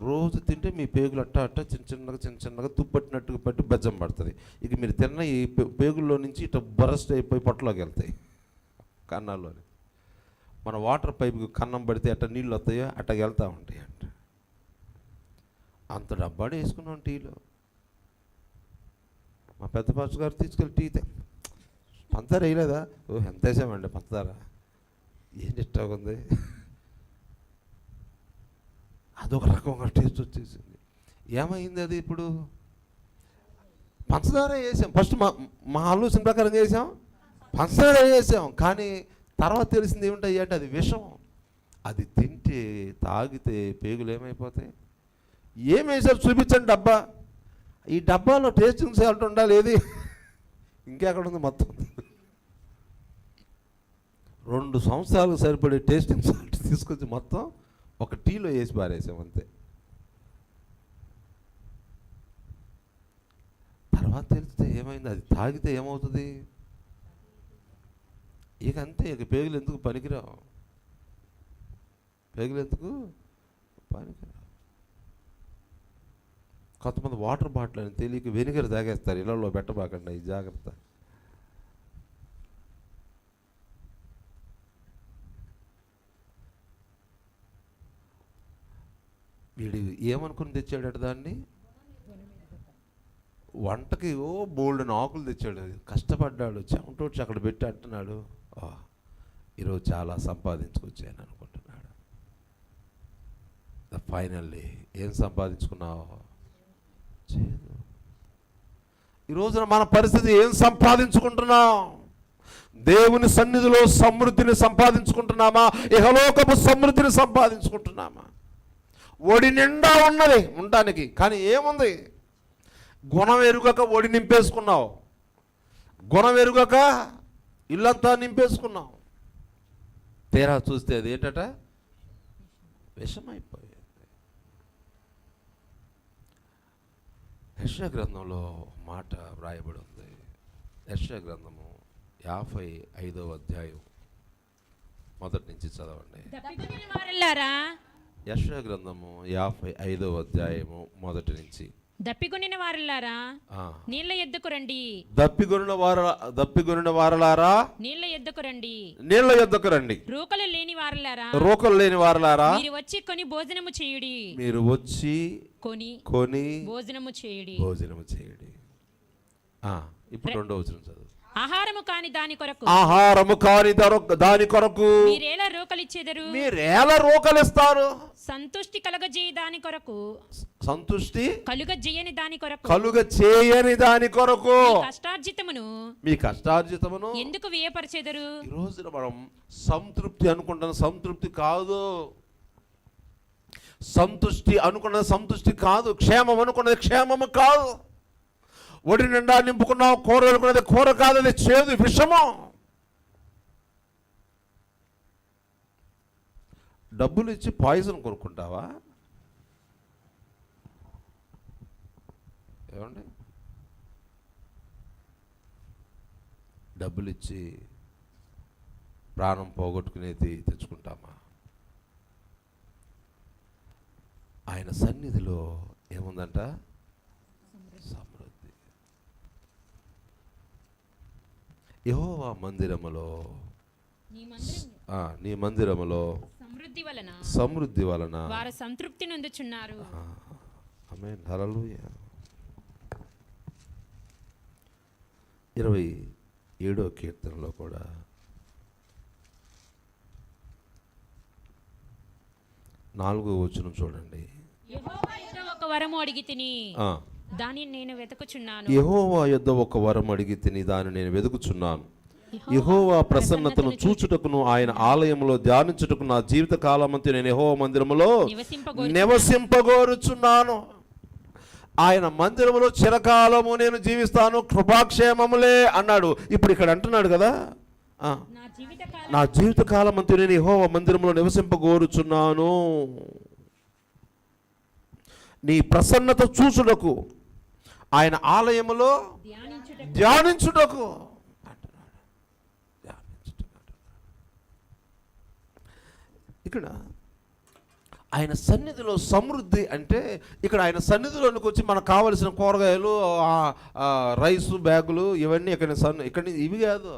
రోజు తింటే మీ పేగులు అట్ట చిన్న చిన్నగా తుప్పట్టినట్టుగా పట్టి బెజ్జం పడుతుంది. ఇక మీరు తిన్న ఈ పేగుల్లో నుంచి ఇట్లా బరస్ట్ అయిపోయి పొట్టలోకి వెళ్తాయి, కన్నాల్లోని. మన వాటర్ పైపుకి కన్నం పడితే అట్ట నీళ్ళు వస్తాయో అట్టకి వెళ్తూ ఉంటాయి అంట. అంత డబ్బాడు వేసుకున్నాం టీలో. మా పెద్ద పాస్టర్ గారు తీసుకెళ్ళి టీ పంచదార వేయలేదా? ఓ ఎంత వేసామండి పంచదార, ఏంటి ఇష్టం ఉంది. అదొక రకంగా టేస్ట్ వచ్చేసింది. ఏమైంది అది? ఇప్పుడు పంచదార వేసాం, ఫస్ట్ మా ఆలోచన ప్రకారం వేసాం, పంచదార వేసాం. కానీ తర్వాత తెలిసింది ఏమిటాయి అంటే అది విషం. అది తింటే తాగితే పేగులు ఏమైపోతాయి? ఏం వేసారు చూపించండి డబ్బా. ఈ డబ్బాలో టేస్టింగ్ సాల్ట్ ఉండాలి, ఏది ఇంకెక్కడ ఉంది? మొత్తం 2 సంవత్సరాలకు సరిపడే టేస్టింగ్ సాల్ట్ తీసుకొచ్చి మొత్తం ఒక టీలో వేసి పారేసాం అంతే. తర్వాత తెలిస్తే ఏమైంది? అది తాగితే ఏమవుతుంది? ఇక అంతే, ఇక పేగులు ఎందుకు పనికిరావు, పేగులు ఎందుకు పనికిరావు. కొంతమంది వాటర్ బాటిల్ అని తెలియక వెనిగర్ తాగేస్తారు, ఇళ్లలో పెట్టబాకండి, ఈ జాగ్రత్త. వీడు ఏమనుకుని తెచ్చాడట దాన్ని? వంటకి బోల్డెన్ ఆకులు తెచ్చాడు, కష్టపడ్డాడు, చెమటోడ్చి అక్కడ పెట్టి అంటున్నాడు, ఈరోజు చాలా సంపాదించుకొచ్చాను అనుకుంటున్నాడు. ఫైనల్లీ ఏం సంపాదించుకున్నావు? చేయదు. ఈ రోజున మన పరిస్థితి ఏం సంపాదించుకుంటున్నాం? దేవుని సన్నిధిలో సమృద్ధిని సంపాదించుకుంటున్నామా? ఇహలోకపు సమృద్ధిని సంపాదించుకుంటున్నామా? ఒడి నిండా ఉన్నది ఉండటానికి, కానీ ఏముంది? గుణం ఎరుగక ఒడి నింపేసుకున్నావు, గుణం ఎరుగక ఇల్లంతా నింపేసుకున్నావు. తీరా చూస్తే అది ఏంటట? విషమైపోయింది. యెషయా గ్రంథంలో మాట వ్రాయబడి ఉంది. యెషయా గ్రంథము 55వ అధ్యాయం మొదటి నుంచి చదవండి. యెషయా గ్రంథము 55వ అధ్యాయము మొదటి నుంచి. దప్పిగొనిన వారలారా నీళ్ళ ఎద్దకు రండి, దప్పిగొనిన వారలారా నీళ్ళ ఎద్దకు రండి, నీళ్ళ ఎద్దకు రండి. రూకలు లేని వారలారా, రూకలు లేని వారలారా, మీరు వచ్చి కొని భోజనము చేయుడి, మీరు వచ్చి కొని భోజనము చేయుడి, భోజనము చేయుడి. ఇప్పుడు 2వ వచనం చదువు. ఆహారము కాని దాని కొరకు, ఆహారము కాని దాని కొరకు మీరేలా రోకలిచ్చెదరు, మీరేలా రోకలిస్తారు? సంతుష్టి కలుగజేయ దాని కొరకు, సంతుష్టి కలుగజేయని దాని కొరకు, కలుగజేయని దాని కొరకు మీ కష్టార్జితమును ఎందుకు వ్యయపరచెదరు? ఈ రోజున మనం సంతృప్తి అనుకుంటాం, సంతృప్తి కాదు. సంతుష్టి అనుకున్నది సంతుష్టి కాదు, క్షేమం అనుకున్నది క్షేమము కాదు. ఒడి నిండా నింపుకున్నావు కూర అనుకున్నది కూర కాదు, అది చేదు విషము. డబ్బులు ఇచ్చి పాయిజన్ కొనుక్కుంటావా? ఏమండి, డబ్బులు ఇచ్చి ప్రాణం పోగొట్టుకునేది తెచ్చుకుంటామా? ఆయన సన్నిధిలో ఏముందంట? సమృద్ధి. యెహోవా మందిరములో, నీ మందిరములో సమృద్ధి వలన వారు సంతృప్తి నొందుచున్నారు. ఆమేన్, హల్లెలూయా. 27వ కీర్తనలో కూడా నాలుగో వచనం చూడండి. యెహోవా యొద్ద ఒక వరము అడిగితిని, దానిని నేను వెతుకుచున్నాను. యెహోవా యొద్ద ఒక వరం అడిగితిని, దానిని నేను వెతుకుచున్నాను. యెహోవా ప్రసన్నతను చూచుటకును ఆయన ఆలయములో ధ్యానించుటకు నా జీవిత కాలమంతా నేను యెహోవా మందిరములో నివసింపగోరుచున్నాను. ఆయన మందిరములో చిరకాలము నేను జీవిస్తాను, కృపాక్షేమములే అన్నాడు. ఇప్పుడు ఇక్కడ అంటున్నాడు కదా, నా జీవిత కాలం అంతా నేను యెహోవా మందిరంలో నివసింపగోరుచున్నాను, నీ ప్రసన్నత చూచుటకు ఆయన ఆలయములో ధ్యానించుటకు. ఇక్కడ ఆయన సన్నిధిలో సమృద్ధి అంటే, ఇక్కడ ఆయన సన్నిధిలోనికి వచ్చి మనకు కావలసిన కూరగాయలు, రైసు బ్యాగులు ఇవన్నీ ఇక్కడ ఇవి కాదు.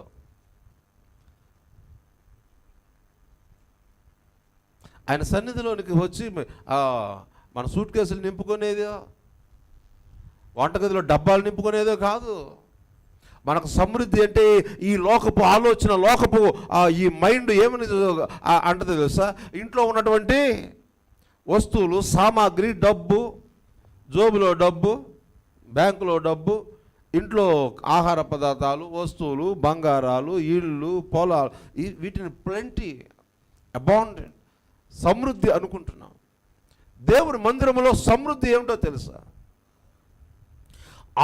ఆయన సన్నిధిలోనికి వచ్చి మన సూట్ కేసులు నింపుకునేదో, వంటగదిలో డబ్బాలు నింపుకునేదో కాదు. మనకు సమృద్ధి అంటే ఈ లోకపు ఆలోచన, లోకపు ఈ మైండ్ ఏమని అంటది తెలుసా? ఇంట్లో ఉన్నటువంటి వస్తువులు, సామాగ్రి, డబ్బు, జోబులో డబ్బు, బ్యాంకులో డబ్బు, ఇంట్లో ఆహార పదార్థాలు, వస్తువులు, బంగారాలు, ఇళ్ళు, పొలాలు, వీటిని ప్లెంటీ, అబాండెంట్, సమృద్ధి అనుకుంటున్నాం. దేవుని మందిరంలో సమృద్ధి ఏమిటో తెలుసా?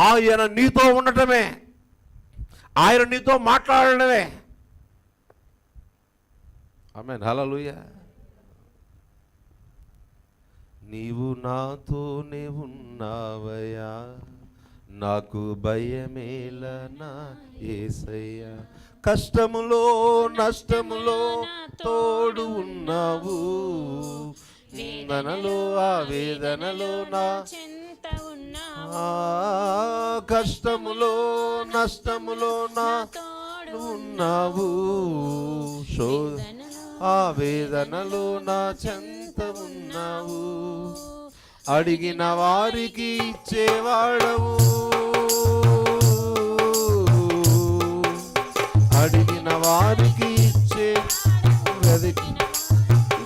ఆయన నీతో ఉండటమే, ఆయన నీతో మాట్లాడడమే. ఆమేన్, హల్లెలూయా. నీవు నాతోనే ఉన్నావయ్యా, నాకు భయమేలనా యేసయ్యా, కష్టములో నష్టములో తోడు ఉన్నావు, వేదనలో వేదనలో నా చెంత కష్టములో నష్టములో నా తోడు ఉన్నావు, వేదనలో నా చెంత ఉన్నావు, అడిగిన వారికి ఇచ్చేవాడవు, అడిగిన వారికి ఇచ్చే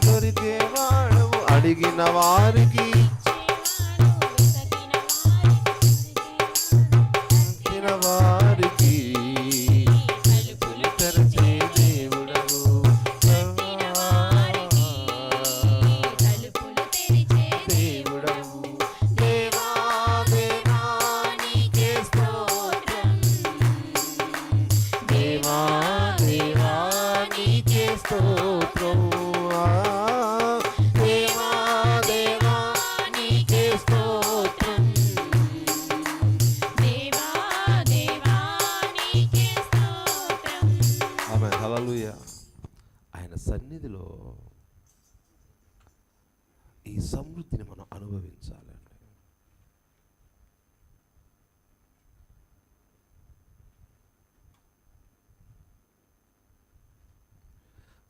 దొరికేవాడవు, అడిగిన వారికి వారికి తెరచే దేవుడవు, దేవుడవు. దేవా దేవా నీకే స్తోత్రం, దేవా దేవా నీకే స్తోత్రం, దేవా దేవా నీకే స్తోత్రం, దేవా దేవా నీకే స్తోత్రం. ఆమేన్, హల్లెలూయా. ఆయన సన్నిధిలో ఈ సమృద్ధిని మనం అనుభవించాలండి.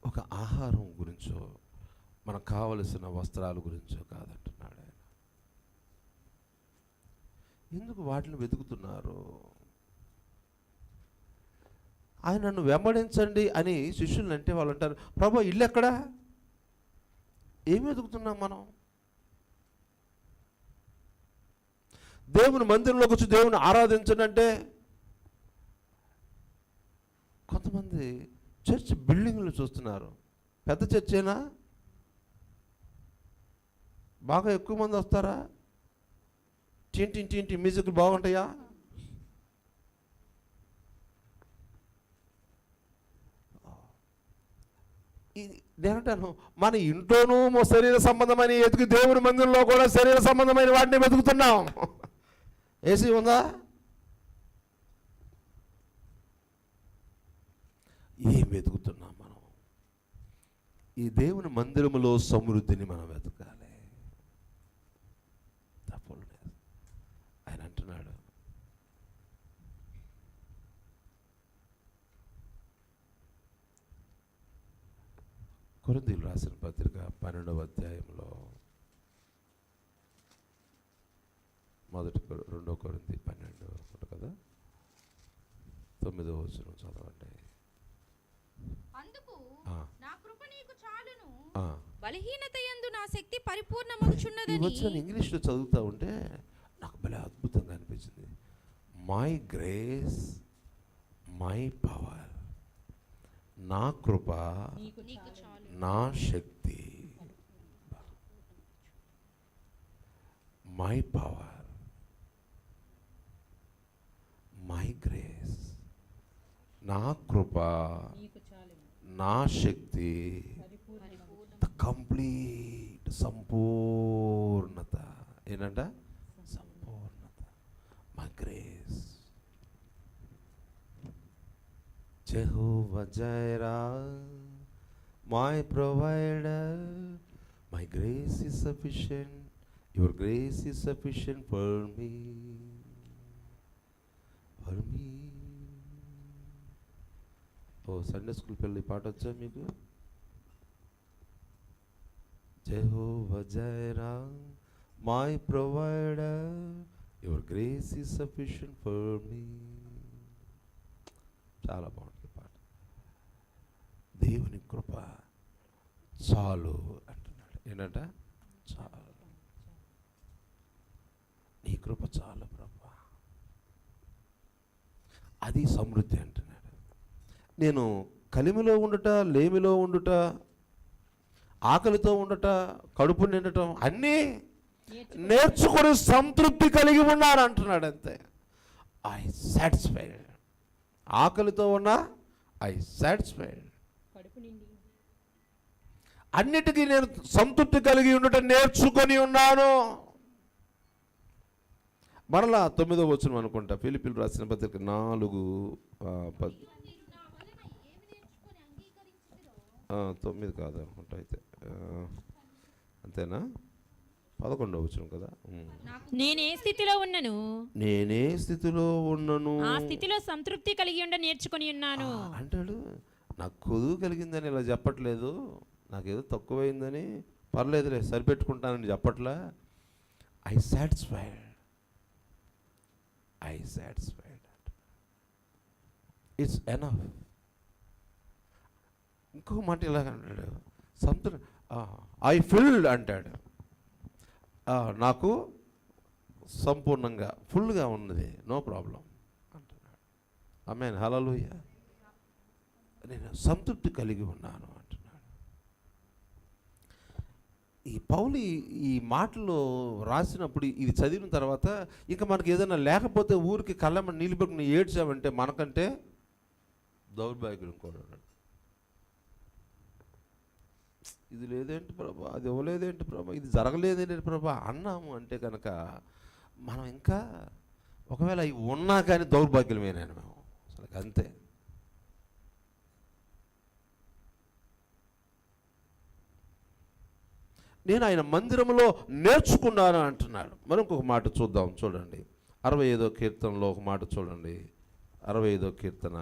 ఒక ఆహారం గురించో, మనకు కావలసిన వస్త్రాల గురించో కాదంటున్నాడు ఆయన. ఎందుకు వాటిని వెతుకుతున్నారు? ఆయన నన్ను వెంబడించండి అని శిష్యులు అంటే వాళ్ళు అంటారు, ప్రభు ఇల్లు ఎక్కడా? ఏమి వెతుకుతున్నాం మనం? దేవుని మందిరంలోకి వచ్చి దేవుని ఆరాధించండి అంటే, కొంతమంది చర్చ్ బిల్డింగ్లు చూస్తున్నారు. పెద్ద చర్చేనా? బాగా ఎక్కువ మంది వస్తారా? టింటి మ్యూజిక్లు బాగుంటాయా? నేనంటాను, మన ఇంట్లోనూ శరీర సంబంధమైన ఎదుగు, దేవుని మందిరంలో కూడా శరీర సంబంధమైన వాటిని వెతుకుతున్నాం. ఏసీ ఉందా? ఏం వెతుకుతున్నాం మనం? ఈ దేవుని మందిరములో సమృద్ధిని మనం వెతకాలి. తప్పలేదు. ఆయన అంటున్నాడు, కొరింథీయులకు రాసిన పత్రిక 12వ అధ్యాయంలో 2 కొరింథీ 12 కదా, 9వ వచనం చదవండి. అందుకు నా కృప నీకు చాలును, బలహీనత యందు నా శక్తి పరిపూర్ణమగుచున్నదని. ఈ వచనం ఇంగ్లీష్లో చదువుతూ ఉంటే నాకు భలే అద్భుతంగా అనిపించింది. మై గ్రేస్, మై పవర్, నా కృప, నా శక్తి, మై పవర్, మై గ్రేస్, నా కృప, నా శక్తి, కంప్లీట్ సంపూర్ణత. ఏంటంట? సంపూర్ణత. My grace. Jehovah Jireh, my provider, my grace is sufficient, your grace is sufficient for me, for me. Sunday school పిల్లలు ఈ పాట వచ్చా మీకు? Jehovah Jireh, my provider, your grace is sufficient for me. చాలా బాగుంటుంది పాట. దేవుని కృప చాలు అంటున్నాడు. ఏంటంట? చాలు, నీ కృప చాలు ప్రభా. అది సమృద్ధి అంటున్నాడు. నేను కలిమిలో ఉండుట, లేమిలో ఉండుట, ఆకలితో ఉండుట, కడుపు నిండటం అన్నీ నేర్చుకొని సంతృప్తి కలిగి ఉన్నాను అంటున్నాడు. అంతే. I satisfied. ఆకలితో ఉన్నా ఐ సాటిస్ఫైడ్. అన్నిటికీ నేను సంతృప్తి కలిగి ఉండటం నేర్చుకొని ఉన్నాను. మరలా 9వ వచనం అనుకుంటా, ఫిలిప్పీయులకు రాసిన పత్రిక 9 కాదు అనుకుంటా, అయితే అంతేనా? 11వ వచనం కదా. నేనే స్థితిలో ఉన్నను, నేనే స్థితిలో ఉన్నను, ఆ స్థితిలో సంతృప్తి కలిగి ఉండ నేర్చుకొని ఉన్నాను అంటాడు. నాకు కొదువు కలిగిందని ఇలా చెప్పట్లేదు, నాకేదో తక్కువైందని పర్లేదులే సరిపెట్టుకుంటానని చెప్పట్లా. I satisfied, I satisfied, it's enough. ఇంకో మాట ఇలాగ అంటాడు, ఐ ఫిల్డ్ అంటాడు. నాకు సంపూర్ణంగా ఫుల్గా ఉన్నది, నో ప్రాబ్లం అంటున్నాడు. ఆమేన్, హల్లెలూయా. నేను సంతృప్తి కలిగి ఉన్నాను అంటున్నాడు. ఈ పౌలు ఈ మాటలు రాసినప్పుడు ఇది చదివిన తర్వాత ఇంకా మనకి ఏదైనా లేకపోతే ఊరికి కళ్ళమ్మ నీళ్ళు పెట్టుకుని ఏడ్చామంటే మనకంటే దౌర్భాగ్యం కూడా ఉన్నాడు. ఇది లేదేంటి ప్రభా, అది ఇవ్వలేదేంటి ప్రభా, ఇది జరగలేదేంటి ప్రభా అన్నాము అంటే కనుక మనం ఇంకా ఒకవేళ అవి ఉన్నా కానీ దౌర్భాగ్యమేనాను మేము అసలు. అంతే. నేను ఆయన మందిరంలో నేర్చుకున్నాను అంటున్నాడు. మరి ఇంకొక మాట చూద్దాం, చూడండి 65వ కీర్తనలో ఒక మాట చూడండి. 65వ కీర్తన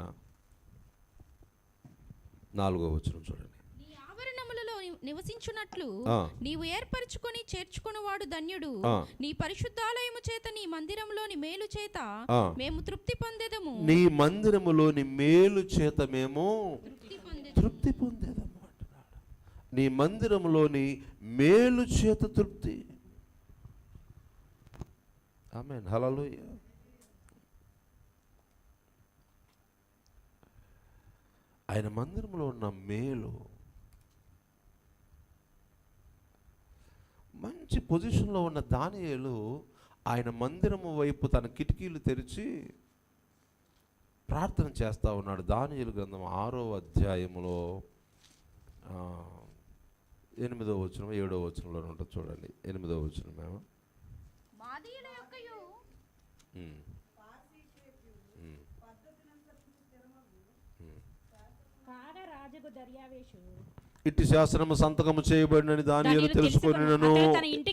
4వ వచనం చూడండి. నివసించున్నట్లు నీవు ఏర్పరచుకొని చేర్చుకున్నవాడు ధన్యుడు. నీ పరిశుద్ధాలయము చేత నీ మందిరంలోని మేలు చేత మేము తృప్తి పొందేదము. నీ మందిరములోని మేలు చేత మేము తృప్తి పొందేదము అంటున్నాడు. నీ మందిరములోని మేలు చేత తృప్తి. ఆమేన్, హల్లెలూయా. ఆయన మందిరంలో ఉన్న మేలు మంచి పొజిషన్లో ఉన్న దానియేలు ఆయన మందిరము వైపు తన కిటికీలు తెరిచి ప్రార్థన చేస్తూ ఉన్నాడు. దానియేలు గ్రంథం 6వ అధ్యాయములో 8వ వచనం 7వ వచనంలో ఉంటుంది చూడండి. 8వ వచనం మేము మాదీయుల యొక్కయు ఇట్టి శాసనము సంతకము చేయబడినని దానియేలు తెలుసుకొనినను.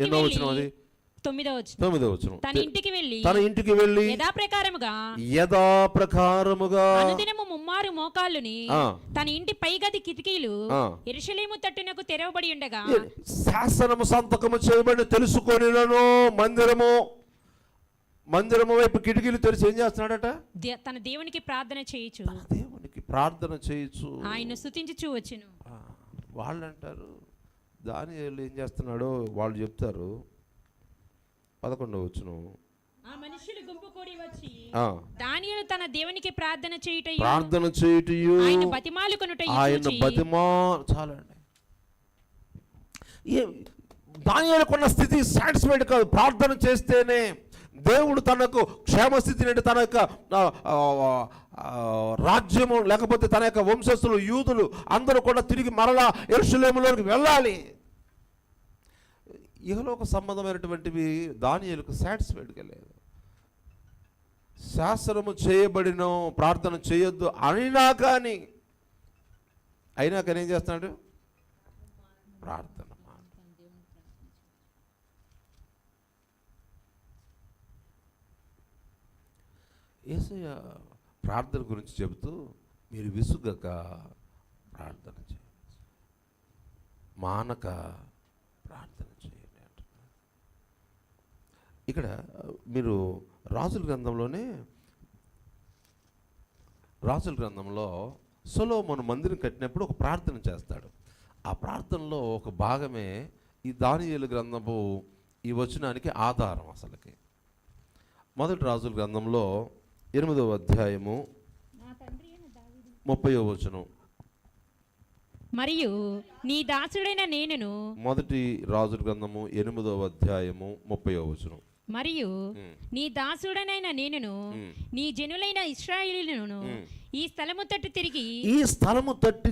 ఎన్నో వచనం అది? 9వ వచనం. తన ఇంటికి వెళ్ళి యథాప్రకారముగా అనుదినము ముమ్మారు మోకాళ్ళుని తన ఇంటి పైగది కిటికీలు యెరూషలేము తట్టునకు తెరవబడి ఉండగా శాసనము సంతకము చేయబడి తెలుసుకొనినను. మందిరము వైపు కిటికీలు తెరిచి ఏం చేస్తున్నాడట? తన దేవునికి ప్రార్థన చేయొచ్చు. ఆయన స్తుతించుచు వచ్చును. వాళ్ళు అంటారు, దానియేలు ఏం చేస్తున్నాడో వాళ్ళు చెప్తారు. 11వ వచనం, ఆ మనుషులు గుంపు కూడి వచ్చి దానియేలు తన దేవునికి ప్రార్థన చేయుటయు ఆయన బతిమాలుకొనుటయు చాలండి. దానియేలుకున్న స్థితి సాటిస్ఫైడ్ కాదు. ప్రార్థన చేస్తేనే దేవుడు తనకు క్షేమస్థితిని, తన యొక్క రాజ్యము లేకపోతే తన యొక్క వంశస్థులు యూదులు అందరూ కూడా తిరిగి మరలా యెరూషలేములోకి వెళ్ళాలి. ఇహలోక సంబంధమైనటువంటివి దానియేలుకు సాటిస్ఫైడ్గా లేదు. శాసనము చేయబడిన ప్రార్థన చేయొద్దు అయినాక ఏం చేస్తున్నాడు? ప్రార్థన. యేసయ్య ప్రార్థన గురించి చెబుతూ మీరు విసుగక ప్రార్థన చేయండి, మానక ప్రార్థన చేయండి అంటున్నారు. ఇక్కడ మీరు రాజుల గ్రంథంలో సొలొమోను మందిరం కట్టినప్పుడు ఒక ప్రార్థన చేస్తాడు. ఆ ప్రార్థనలో ఒక భాగమే ఈ దానియేలు గ్రంథము ఈ వచనానికి ఆధారం. అసలుకి మొదటి రాజుల గ్రంథంలో 8వ అధ్యాయము 30వ వచనం, మరియు నీ దాసుడైన నేనును. మొదటి రాజుల గ్రంథము 8వ అధ్యాయము 30వ వచనం, మరియు నీ దాసుడనైన నేనును నీ జనులైన ఇశ్రాయేలీయులను ఈ స్థలము తట్టు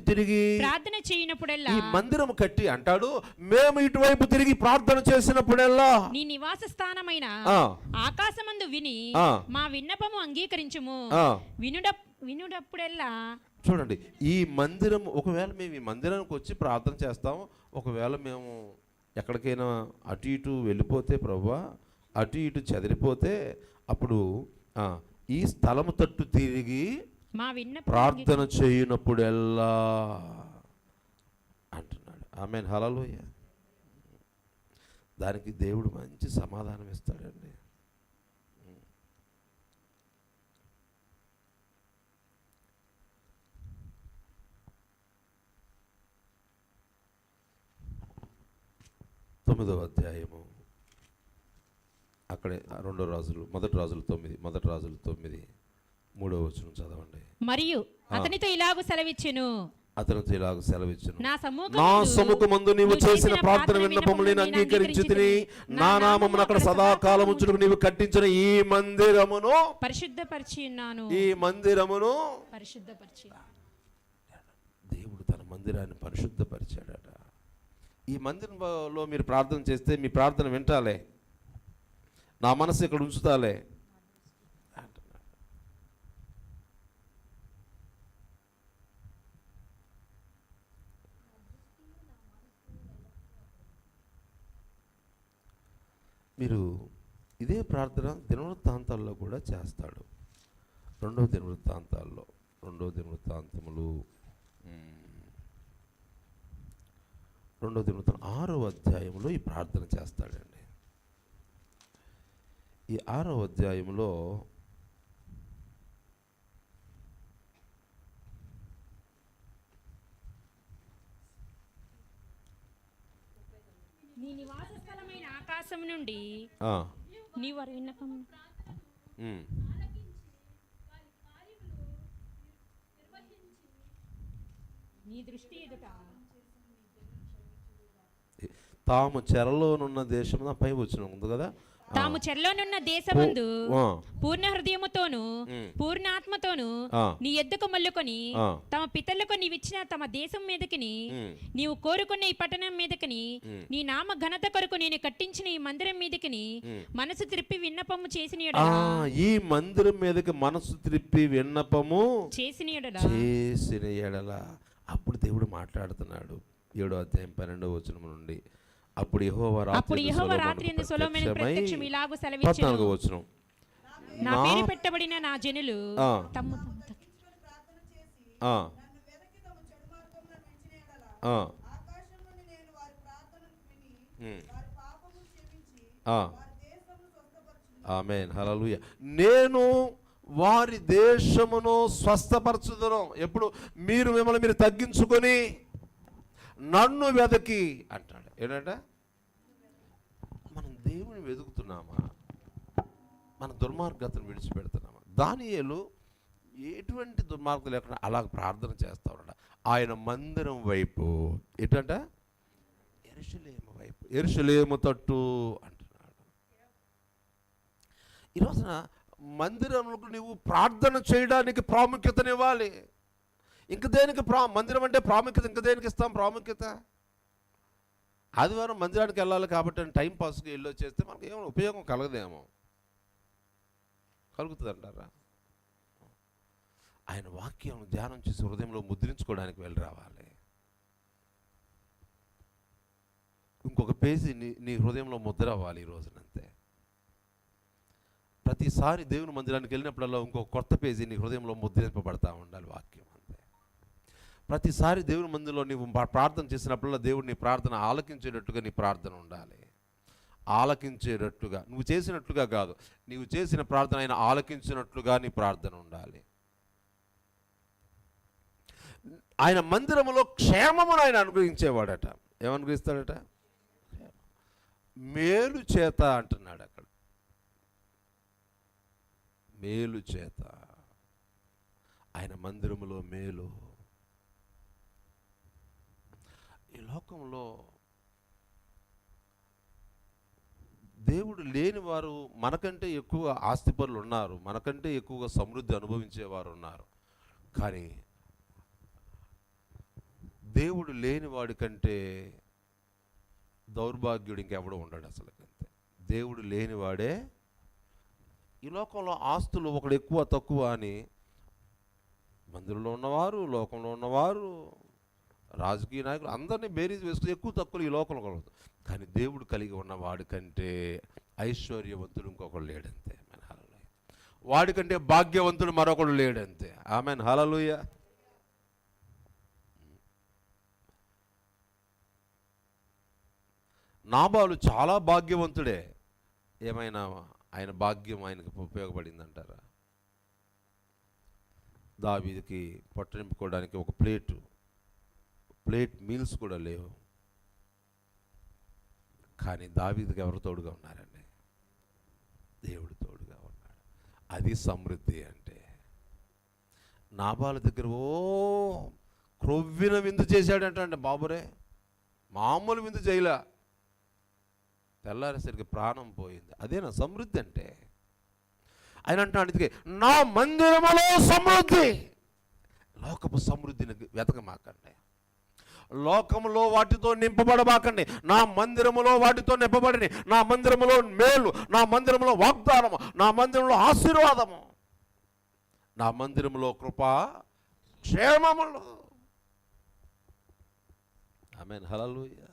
తిరిగి ప్రార్థన చేయనప్పుడల్లా, ఈ మందిరం కట్టి అంటాడు, మేము ఇటువైపు తిరిగి ప్రార్థన చేసినప్పుడల్లా నీ నివాస స్థానమైన ఆకాశమందు విని మా విన్నపము అంగీకరించుము. వినుడప్పుడల్లా చూడండి, ఈ మందిరం ఒకవేళ మేము ఈ మందిరానికి వచ్చి ప్రార్థన చేస్తాము, ఒకవేళ మేము ఎక్కడికైనా అటు ఇటు వెళ్ళిపోతే ప్రభువా, అటు ఇటు చెదిరిపోతే అప్పుడు ఈ స్థలము తట్టు తిరిగి ప్రార్థన చేయనప్పుడెల్లా అంటున్నాడు. ఆమేన్, హల్లెలూయా. దానికి దేవుడు మంచి సమాధానం ఇస్తాడండి. తొమ్మిదవ అధ్యాయము అక్కడే మొదటి రాజులు 9 3వ వచనం చదవండి. మరియు అతనితో ఇలాగు సెలవిచ్చెను, నా సముఖమందు నీవు చేసిన ప్రార్థన విన్నపములు నేను అంగీకరించితిని. నా నామమును అక్కడ సదాకాలం ఉంచుటకు నీవు కట్టించిన ఈ మందిరమును పరిశుద్ధపరిచి ఉన్నాను. దేవుడు తన మందిరాన్ని పరిశుద్ధపరిచాడట. ఈ మందిరంలో మీరు ప్రార్థన చేస్తే మీ ప్రార్థన వింటాలే, నా మనసు ఇక్కడ ఉంచుతాలే. మీరు ఇదే ప్రార్థన దినవృత్తాంతాల్లో కూడా చేస్తాడు. రెండవ దినవృత్తాంతములు 6వ అధ్యాయంలో ఈ ప్రార్థన చేస్తాడండి. ఈ 6వ అధ్యాయంలో నీ నివాస స్థలమైన ఆకాశం నుండి నీ వారి విన్నపం నీ దృష్టి ఎదుట తాము చెరలోనున్న దేశం పై వచ్చిన ఉంది కదా, తాము చెరలోనున్న దేశమందు పూర్ణ హృదయముతోను పూర్ణ ఆత్మతోను నీ ఎద్దుకు మల్లుకొని తమ పితరులకు నీవిచ్చిన తమ దేశం మీదకిని నీవు కోరుకున్న ఈ పట్టణం మీదకిని నీ నామ ఘనత కొరకు నేను కట్టించిన ఈ మందిరం మీదకిని మనసు త్రిప్పి విన్నపము చేసిన యెడల, ఈ మందిరం మీదకి మనసు త్రిప్పి విన్నపము చేసిన యెడల అప్పుడు దేవుడు మాట్లాడుతున్నాడు 7వ అధ్యాయం 12వ వచనం నుండి. అప్పుడు యెహోవా రాత్రి సొలొమోనుకు ప్రత్యక్షమై ఇలాగు సెలవిచ్చెను, 14వ వచనం, నా పేరు పెట్టబడిన నా జనులు తమ్ము ఆమేన్ హల్లెలూయా. నేను వారి దేశమును స్వస్థపరచుదును. ఎప్పుడు మీరు మిమ్మల్ని మీరు తగ్గించుకొని నన్ను వెదకి అంటాడు. ఏంటంటే మనం దేవుని వెతుకుతున్నామా, మన దుర్మార్గతను విడిచిపెడుతున్నామా? దానియేలు ఎటువంటి దుర్మార్గం లేకుండా అలా ప్రార్థన చేస్తా ఉన్నాడు. ఆయన మందిరం వైపు ఏంటంట, యెరూషలేము వైపు, యెరూషలేము తట్టు అంటున్నాడు. ఈ రోజున మందిరంలో నువ్వు ప్రార్థన చేయడానికి ప్రాముఖ్యతనివ్వాలి. ఇంక దేనికి మందిరం అంటే ప్రాముఖ్యత, ఇంక దేనికి ఇస్తాం ప్రాముఖ్యత? ఆదివారం మందిరానికి వెళ్ళాలి కాబట్టి టైం పాస్కి వెళ్ళి వచ్చేస్తే మనకి ఏమైనా ఉపయోగం కలగదేమో. కలుగుతుంది అంటారా? ఆయన వాక్యం ధ్యానం చేసి హృదయంలో ముద్రించుకోవడానికి వెళ్ళి రావాలి. ఇంకొక పేజీ నీ హృదయంలో ముద్ర అవ్వాలి ఈ రోజునంతే. ప్రతిసారి దేవుని మందిరానికి వెళ్ళినప్పుడల్లా ఇంకొక కొత్త పేజీ నీ హృదయంలో ముద్రింపబడతా ఉండాలి వాక్యం అంతే. ప్రతిసారి దేవుని మందిరంలో నీవు ప్రార్థన చేసినప్పుడల్లా దేవుడు నీ ప్రార్థన ఆలకించేటట్టుగా నీ ప్రార్థన ఉండాలి. ఆలకించేటట్టుగా, నువ్వు చేసినట్లుగా కాదు, నీవు చేసిన ప్రార్థన ఆయన ఆలకించినట్లుగా నీ ప్రార్థన ఉండాలి. ఆయన మందిరములో క్షేమమును ఆయన అనుగ్రహించేవాడట. ఏమనుగ్రహిస్తాడట? మేలు చేత అంటున్నాడు అక్కడ. మేలు చేత, ఆయన మందిరములో మేలు. ఈ లోకంలో దేవుడు లేని వారు మనకంటే ఎక్కువ ఆస్తిపరులు ఉన్నారు, మనకంటే ఎక్కువగా సమృద్ధి అనుభవించేవారు ఉన్నారు. కానీ దేవుడు లేని వాడి కంటే దౌర్భాగ్యుడు ఇంకెవడో ఉండడు అసలు. అంతే, దేవుడు లేనివాడే. ఈ లోకంలో ఆస్తులు ఒకడు ఎక్కువ తక్కువ అని మందిరంలో ఉన్నవారు, లోకంలో ఉన్నవారు, రాజకీయ నాయకులు అందరినీ బేరీజ్ వేసుకుని ఎక్కువ తక్కువ ఈ లోకంలో కలుగుతుంది. కానీ దేవుడు కలిగి ఉన్నవాడి కంటే ఐశ్వర్యవంతుడు ఇంకొకడు లేడంతే. Amen hallelujah. వాడికంటే భాగ్యవంతుడు మరొకడు లేడంతే. Amen hallelujah. నాబాలు చాలా భాగ్యవంతుడే. ఏమైనా ఆయన భాగ్యం ఆయనకు ఉపయోగపడిందంటారా? దావీదుకి పొట్ట నింపుకోవడానికి ఒక ప్లేట్ మీల్స్ కూడా లేవు. కానీ దావీదుకి ఎవరు తోడుగా ఉన్నారండి? దేవుడు తోడుగా ఉన్నాడు. అది సమృద్ధి అంటే. నాబాలు దగ్గర క్రొవ్విన విందు చేశాడంటే బాబురే, మామూలు విందు చేయలే. తెల్లారేసరికి ప్రాణం పోయింది. అదేనా సమృద్ధి అంటే? ఆయన అంటున్నాడు, అందుకే నా మందిరములో సమృద్ధి. లోకపు సమృద్ధిని వెతకమాకండి, లోకములో వాటితో నింపబడమాకండి. నా మందిరములో వాటితో నింపబడిని. నా మందిరములో మేలు, నా మందిరములో వాగ్దానము, నా మందిరంలో ఆశీర్వాదము, నా మందిరములో కృప, క్షేమములు. ఆమేన్ హల్లెలూయా.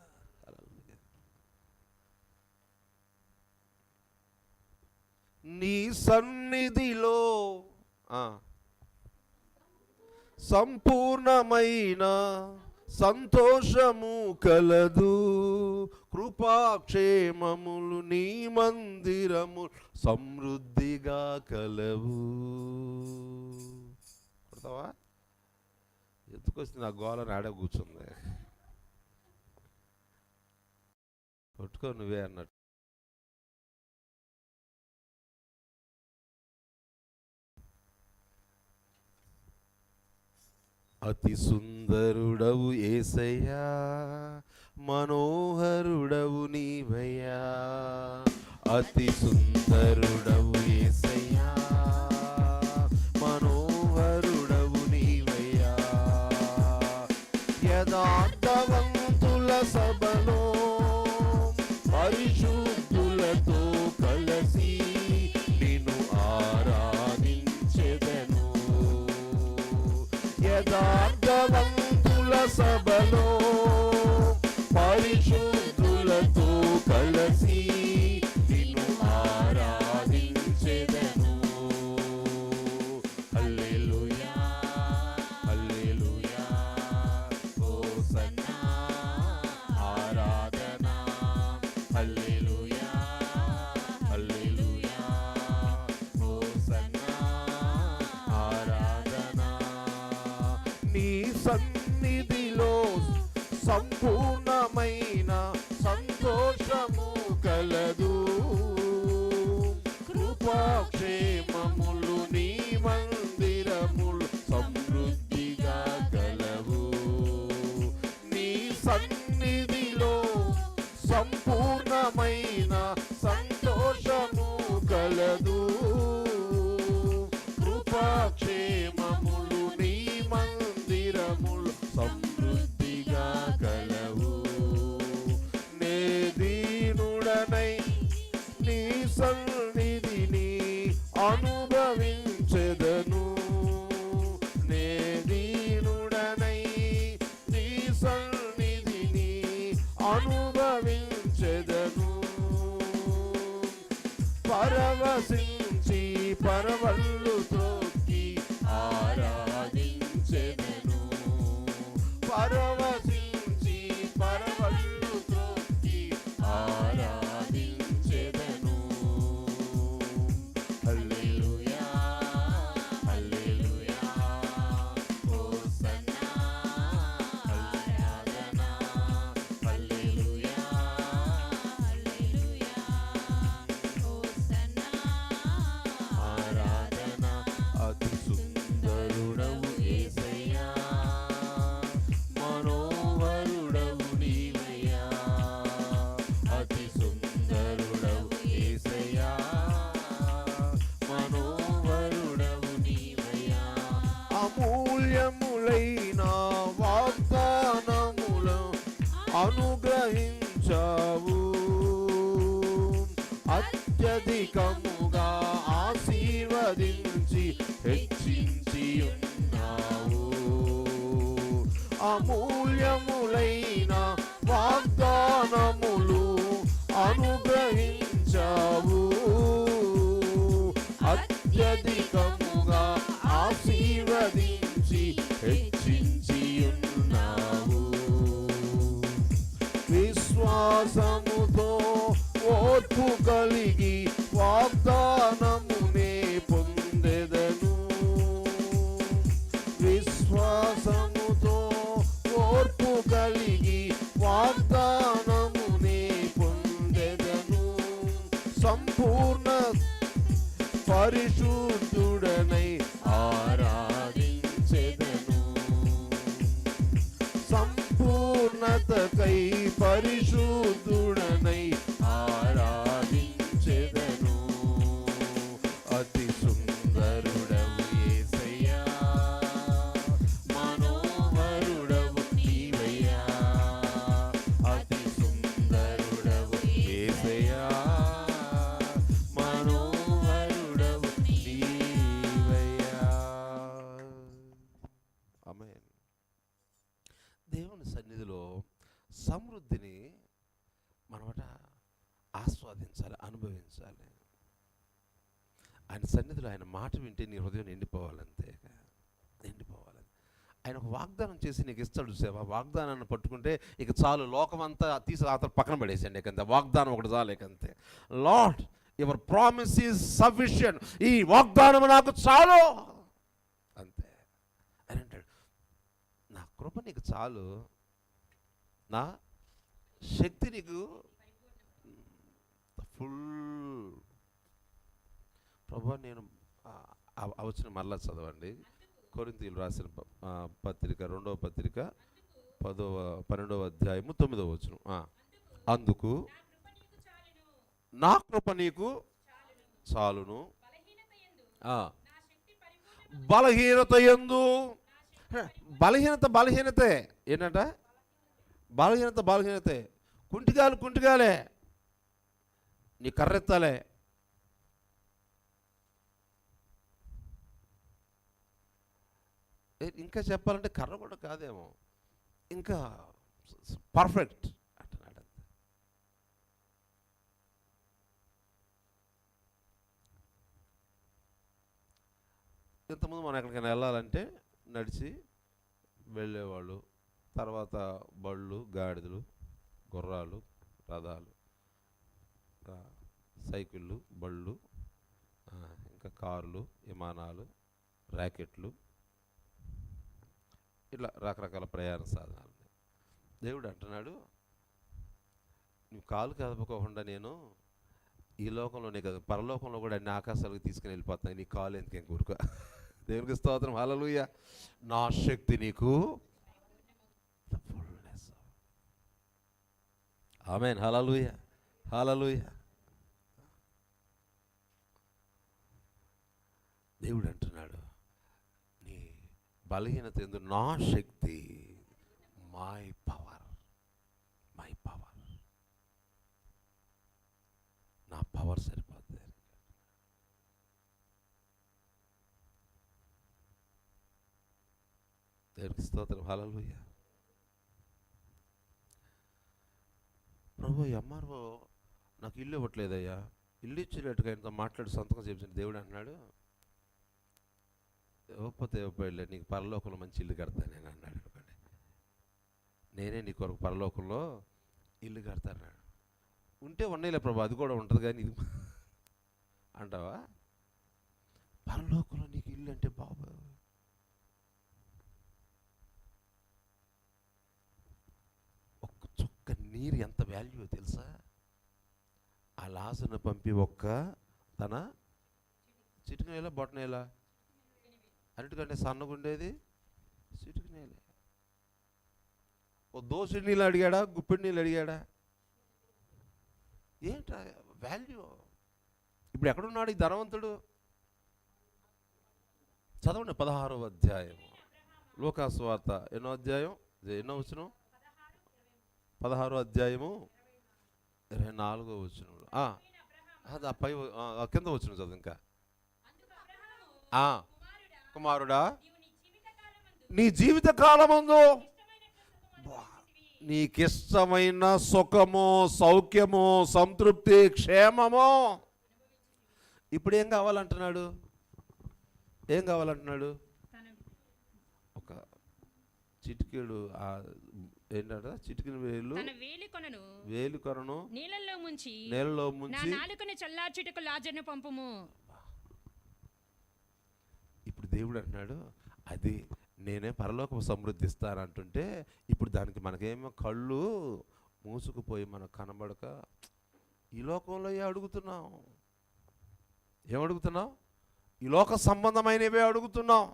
నీ సన్నిధిలో సంపూర్ణమైన సంతోషము కలదు, కృపాక్షేమములు నీ మందిరము సమృద్ధిగా కలవు. కొడతావా? ఎత్తుకొస్తే నా గోలని ఆడ కూర్చుంది. కొట్టుకో నువ్వే అన్నట్టు. అతి సుందరుడవు యేసయ్యా, మనోహరుడవు నీవయ్యా, అతి సుందరుడవు యేసయ్యా, మనోహరుడవు నీవయ్యా. యథార్థవంతుల సభలో పరిశుద్ధులతో కలసి నిన్ను ఆరాధించెదను. యథార్థవంతుల సభలో పరిశుద్ధులతో కలసి నిన్ను ఆరాధించెదను. హల్లెలూయా హల్లెలూయా హోసన్నా ఆరాధన. హల్లెలూయా హల్లెలూయా హోసన్నా ఆరాధన. నీ సన్నిధిలో సంపూర్ణమైన సంతోషము కలదు. కృపాక్షేమములు నీ మందిరములు సమృద్ధిగా కలవు. నీ సన్నిధిలో సంపూర్ణమైన సంతోషము కలదు. కృపాక్షేమములు నీ మందిరములు సమృద్ధిగా కలవు. నే దీనుడనై నీ సన్నిధిని అనుభవించెదను. నే దీనుడనై నీ సన్నిధిని అనుభవించెదను. పరవశించి పరవళ్ళు త్రొక్కి ఆరాధించెదను. పరవశించి పరవళ్ళు త్రొక్కి ఆరాధించెదను. హల్లెలూయా హల్లెలూయా హోసన్నా ఆరాధన. హల్లెలూయా హల్లెలూయా హోసన్నా ఆరాధన. అతి సుందరుడవు యేసయ్యా, మనోహరుడవు నీవయ్యా, అతి సుందరుడవు యేసయ్యా, మనోహరుడవు నీవయ్యా. అమూల్యములైన వాగ్దానములు అనుగ్రహించావు. అత్యధికముగా ఆశీర్వదించి హెచ్చించి ఉన్నావు. అమూల్యములైన వాగ్దానములు అనుగ్రహించావు. అత్యధికముగా ఆశీర్వదించి హెచ్చించి ఉన్నావు. విశ్వాసముతో ఓర్పు కలిగి వాగ్దానమునే పొందెదను. విశ్వాసముతో ఓర్పు కలిగి వాగ్దానమునే పొందెదను. సంపూర్ణ పరిశుద్ధుడనై ఆరాధించెదను. సంపూర్ణతకై పరిశుద్ధుడనై ఆరాధించెదను. అతి సుందరుడవు యేసయ్యా, మనోహరుడవు నీవయ్యా, అతి సుందరుడవు యేసయ్యా, మనోహరుడవు నీవయ్యా. ఆమేన్. దేవుని సన్నిధిలో సమృద్ధిని మనమట ఆస్వాదించాలి, అనుభవించాలి. ఆయన సన్నిధిలో ఆయన మాట వింటే నీ హృదయం నిండిపోవాలంతే, నిండిపోవాలి. ఆయన ఒక వాగ్దానం చేసి నీకు ఇస్తాడు సేవ. వాగ్దానాన్ని పట్టుకుంటే ఇక చాలు, లోకమంతా తీసి అతను పక్కన పడేసండి. ఇకంతే వాగ్దానం ఒకటి చాలు. ఇకంతే, Lord your promise is sufficient, ఈ వాగ్దానం నాకు చాలు అంతే అని అంటాడు. నా కృప నీకు చాలు, నా శక్తి నీకు ఫుల్. ప్రభు నేను వచ్చిన మరలా చదవండి. కొరింథీయులు రాసిన పత్రిక 2వ పత్రిక 12వ అధ్యాయము 9వ వచనం. అందుకు నా కృప నీకు చాలును, బలహీనత యందు. బలహీనతే ఏంటంట? బలహీనతే. కుంటిగాలే, నీ కర్రెత్తాలే. ఇంకా చెప్పాలంటే కర్ర కూడా కాదేమో, ఇంకా పర్ఫెక్ట్ అంటున్నాడు. ఇంతకుముందు మనం ఎక్కడికైనా వెళ్ళాలంటే నడిచి వెళ్ళేవాళ్ళు, తర్వాత బళ్ళు, గాడిదలు, గుర్రాలు, రథాలు, సైకిళ్ళు, బళ్ళు, ఇంకా కార్లు, విమానాలు, ర్యాకెట్లు, ఇట్లా రకరకాల ప్రయాణ సాధనాలు. దేవుడు అంటున్నాడు, నువ్వు కాలు కదపకోకుండా నేను ఈ లోకంలోనే కదా పరలోకంలో కూడా అన్ని ఆకాశాలకు తీసుకుని వెళ్ళిపోతాను, నీ కాలు ఎందుకేం కూరుకో. దేవునికి స్తోత్రం, హల్లెలూయా. నా శక్తి నీకు ఫుల్నెస్. ఆమేన్, హల్లెలూయా, హల్లెలూయా. దేవుడు అంటున్నాడు, నీ బలహీనత ఎందు నా శక్తి, మై పవర్, నా పవర్ సరిపోతుంది. దేవునికి స్తోత్రం, హల్లెలూయా. ప్రభు, ఎంఆర్ఓ నాకు ఇల్లు ఇవ్వట్లేదయ్యా, ఇల్లు ఇచ్చేటట్టుగా ఆయనతో మాట్లాడి సంతకం చేయించిన. దేవుడు అంటున్నాడు, ఇవ్వకపోతే నీకు పరలోకంలో మంచి ఇల్లు కడతాను నేను అన్నాడు. అనుకోండి, నేనే నీ కొరకు పరలోకంలో ఇల్లు కడతాను. ఉంటే ఉన్నాయిలే ప్రభు, అది కూడా ఉంటుంది కానీ ఇది అంటావా? పరలోకంలో నీకు ఇల్లు అంటే బాబు, ఒక్క చుక్క నీరు ఎంత వాల్యూ తెలుసా? ఆ లాజరును పంపి తన చిటికనేలా బొట్టనేలా అన్నిటికంటే సన్నగుండేది చిటికనేలే. ఓ దోసుడి నీళ్ళు అడిగాడా, గుప్పిడి నీళ్ళు అడిగాడా? ఏంటా వాల్యూ? ఇప్పుడు ఎక్కడున్నాడు ఈ ధనవంతుడు? చదవండి 16వ అధ్యాయం లూకాసు వార్త. ఎన్నో అధ్యాయం, ఎన్నో వచనం? 16వ అధ్యాయము 24వ వచనం. అది పై కింద వచ్చిన చదువు. ఇంకా కుమారుడా, నీ జీవిత కాలమందు నీకిష్టమైన సుఖము, సౌఖ్యము, సంతృప్తి, క్షేమము. ఇప్పుడు ఏం కావాలంటున్నాడు? ఒక చిటికెడు ఏంటంట, చిటికెడు వేలు కొనను నీళ్ళలో ముంచి నాలుకను చల్లార్చుటకు లాజరును పంపుము. ఇప్పుడు దేవుడు అంటున్నాడు, అది నేనే పరలోకపు సమృద్ధి ఇస్తానంటుంటే ఇప్పుడు దానికి మనకేమో కళ్ళు మూసుకుపోయి మనకు కనబడక ఈ లోకంలో ఏమడుగుతున్నాం? ఈ లోక సంబంధమైనవే అడుగుతున్నాం.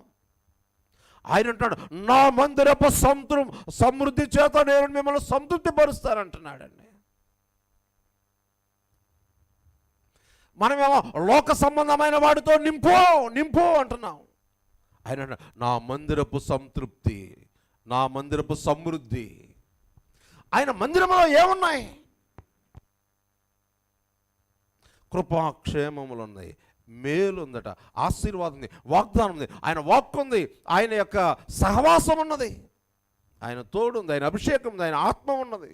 ఆయన అంటాడు, నా మందిరపు సమృద్ధి చేత నేను మిమ్మల్ని సంతృప్తి పరుస్తానంటున్నాడండి. మనమేమో లోక సంబంధమైన వాడితో నింపు అంటున్నాం. ఆయన నా మందిరపు సంతృప్తి, నా మందిరపు సమృద్ధి. ఆయన మందిరంలో ఏమున్నాయి? కృపాక్షేమములు ఉన్నాయి, మేలు ఉందట, ఆశీర్వాదం ఉంది, వాగ్దానం ఉంది, ఆయన వాక్కు ఉంది, ఆయన యొక్క సహవాసం ఉన్నది, ఆయన తోడు ఉంది, ఆయన అభిషేకం ఉంది, ఆయన ఆత్మ ఉన్నది.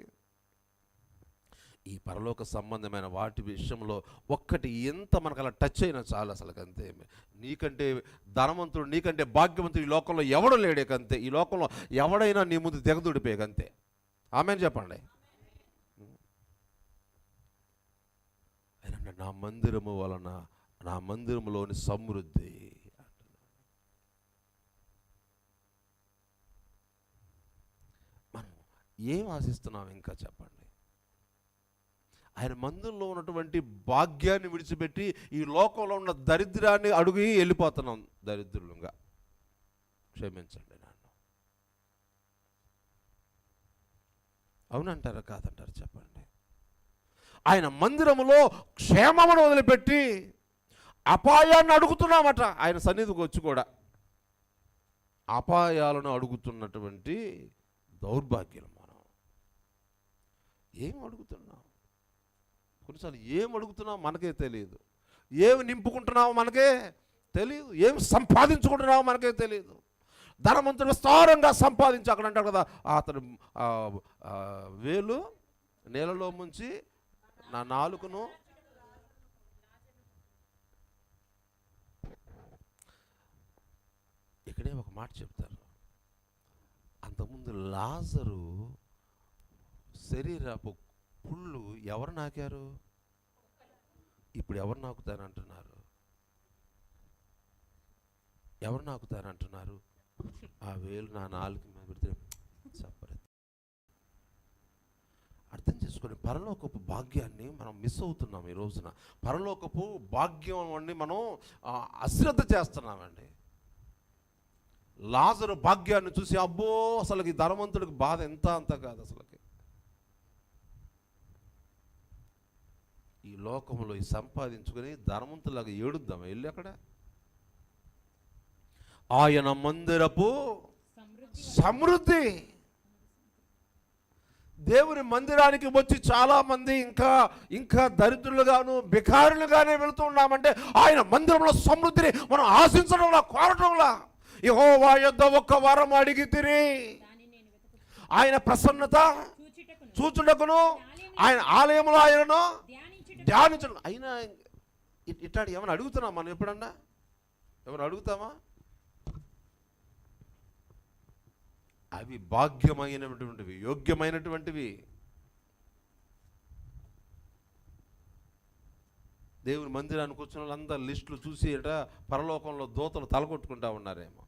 ఈ పరలోక సంబంధమైన వాటి విషయంలో ఒక్కటి ఎంత మనకు అలా టచ్ అయినా చాలు. అసలు అంతే, నీకంటే ధనవంతుడు, నీకంటే భాగ్యవంతుడు ఈ లోకంలో ఎవడు లేడేకంతే. ఈ లోకంలో ఎవడైనా నీ ముందు దిగదుడిపోయేకంతే. ఆమేన్ చెప్పండి. ఆయన నా మందిరము వలన, నా మందిరములోని సమృద్ధి. మనం ఏం ఆశిస్తున్నాం ఇంకా చెప్పండి? ఆయన మందిరంలో ఉన్నటువంటి భాగ్యాన్ని విడిచిపెట్టి ఈ లోకంలో ఉన్న దరిద్రాన్ని అడుగు వెళ్ళిపోతున్నాం. దరిద్రులుగా క్షమించండి నన్ను. అవునంటారా కాదంటారా చెప్పండి. ఆయన మందిరములో క్షేమమును వదిలిపెట్టి అపాయాన్ని అడుగుతున్నామట. ఆయన సన్నిధికి వచ్చి కూడా అపాయాలను అడుగుతున్నటువంటి దౌర్భాగ్యం మనం. ఏం అడుగుతున్నాం? కొన్నిసార్లు ఏం అడుగుతున్నాం మనకే తెలియదు. ఏమి నింపుకుంటున్నామో మనకే తెలియదు. ఏం సంపాదించుకుంటున్నామో మనకే తెలియదు. ధనవంతుడు విస్తారంగా సంపాదించి అక్కడ అంటాడు కదా, అతడు వేలు నీళ్ళలో ముంచి నా నాలుకను ఇక్కడే ఒక మాట చెప్తారు. అంతకుముందు లాజరు శరీరపు పుళ్ళు ఎవరు నాకారు? ఇప్పుడు ఎవరు నాకుతారంటున్నారు? ఎవరు నాకుతారంటున్నారు? ఆ వేలు నా నాలుగు మీద పెడితే చెప్పలేదు. అర్థం చేసుకొని పరలోకపు భాగ్యాన్ని మనం మిస్ అవుతున్నాం. ఈ రోజున పరలోకపు భాగ్యం అని మనం అశ్రద్ధ చేస్తున్నామండి. లాజరు భాగ్యాన్ని చూసి అబ్బో అసలుకి ధనవంతుడికి బాధ ఎంత అంత కాదు. అసలుకి ఈ లోకంలో ఈ సంపాదించుకొని ధనవంతులాగా ఏడుద్దాం వెళ్ళి అక్కడ. ఆయన మందిరపు సమృద్ధి. దేవుని మందిరానికి వచ్చి చాలామంది ఇంకా ఇంకా దరిద్రులుగాను బికారులుగానే వెళుతూ ఉన్నామంటే ఆయన మందిరంలో సమృద్ధిని మనం ఆశించడంలా, కోరటంలా. యెహోవా యొద్ద ఒక్క వరం అడిగి తిరి ఆయన ప్రసన్నత చూచుటకును ఆయన ఆలయంలో ఆయనను ధ్యానించడం. అయినా ఇట్లాంటి ఏమైనా అడుగుతున్నాం మనం? ఎప్పుడన్నా ఏమైనా అడుగుతామా? అవి భాగ్యమైనటువంటివి, యోగ్యమైనటువంటివి. దేవుని మందిరానికి వచ్చిన వాళ్ళందరూ లిస్టులు చూసి పరలోకంలో దూతలు తలకొట్టుకుంటా ఉన్నారేమో.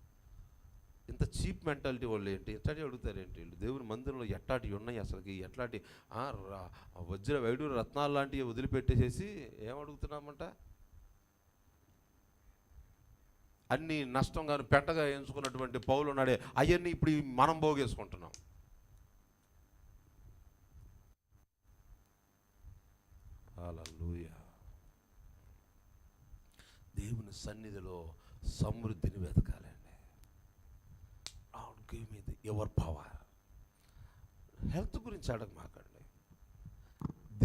ఇంత చీప్ మెంటాలిటీ వాళ్ళు ఏంటి? ఎట్లాంటి అడుగుతారేంటి వీళ్ళు? దేవుని మందిరంలో ఎట్లాంటివి ఉన్నాయి అసలుకి? ఎట్లాంటి వజ్ర వైడూరు రత్నాలు లాంటివి వదిలిపెట్టేసేసి ఏం అడుగుతున్నామంట? అన్నీ నష్టంగా పెట్టగా ఎంచుకున్నటువంటి పౌలు ఉన్నాడే, అవన్నీ ఇప్పుడు మనం పోగేసుకుంటున్నాం. హల్లెలూయా. దేవుని సన్నిధిలో సమృద్ధిని వెతకాలండి. Give me your power. Health గురించి అడగమాకండి.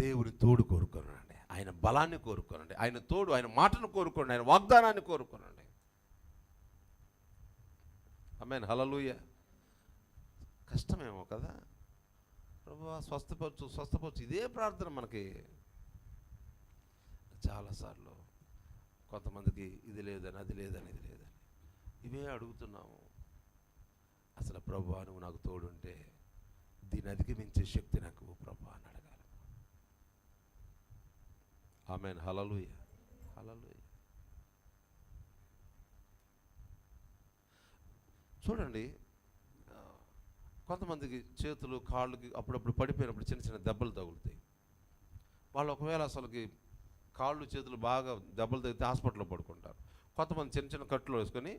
దేవుని తోడు కోరుకోనండి, ఆయన బలాన్ని కోరుకోనండి, ఆయన తోడు, ఆయన మాటను కోరుకోండి, ఆయన వాగ్దానాన్ని కోరుకోనండి. ఆమేన్. హల్లెలూయా. కష్టమేమో కదా, ప్రభువా స్వస్థపరచు స్వస్థపరచు, ఇదే ప్రార్థన మనకి. చాలాసార్లు కొంతమందికి ఇది లేదని, అది లేదని, ఇది లేదని, ఇవే అడుగుతున్నాము. అసలు ప్రభువా నువ్వు నాకు తోడుంటే దీన్ని అధిగమించే శక్తి నాకు ప్రభువా అని అడగాలి. ఆమేన్. హల్లెలూయా. హల్లెలూయా. చూడండి, కొంతమందికి చేతులు కాళ్ళకి అప్పుడప్పుడు పడిపోయినప్పుడు చిన్న చిన్న దెబ్బలు తగులుతాయి. వాళ్ళు ఒకవేళ అసలుకి కాళ్ళు చేతులు బాగా దెబ్బలు తగిలితే హాస్పిటల్లో పడుకుంటారు. కొంతమంది చిన్న చిన్న కట్టులు వేసుకొని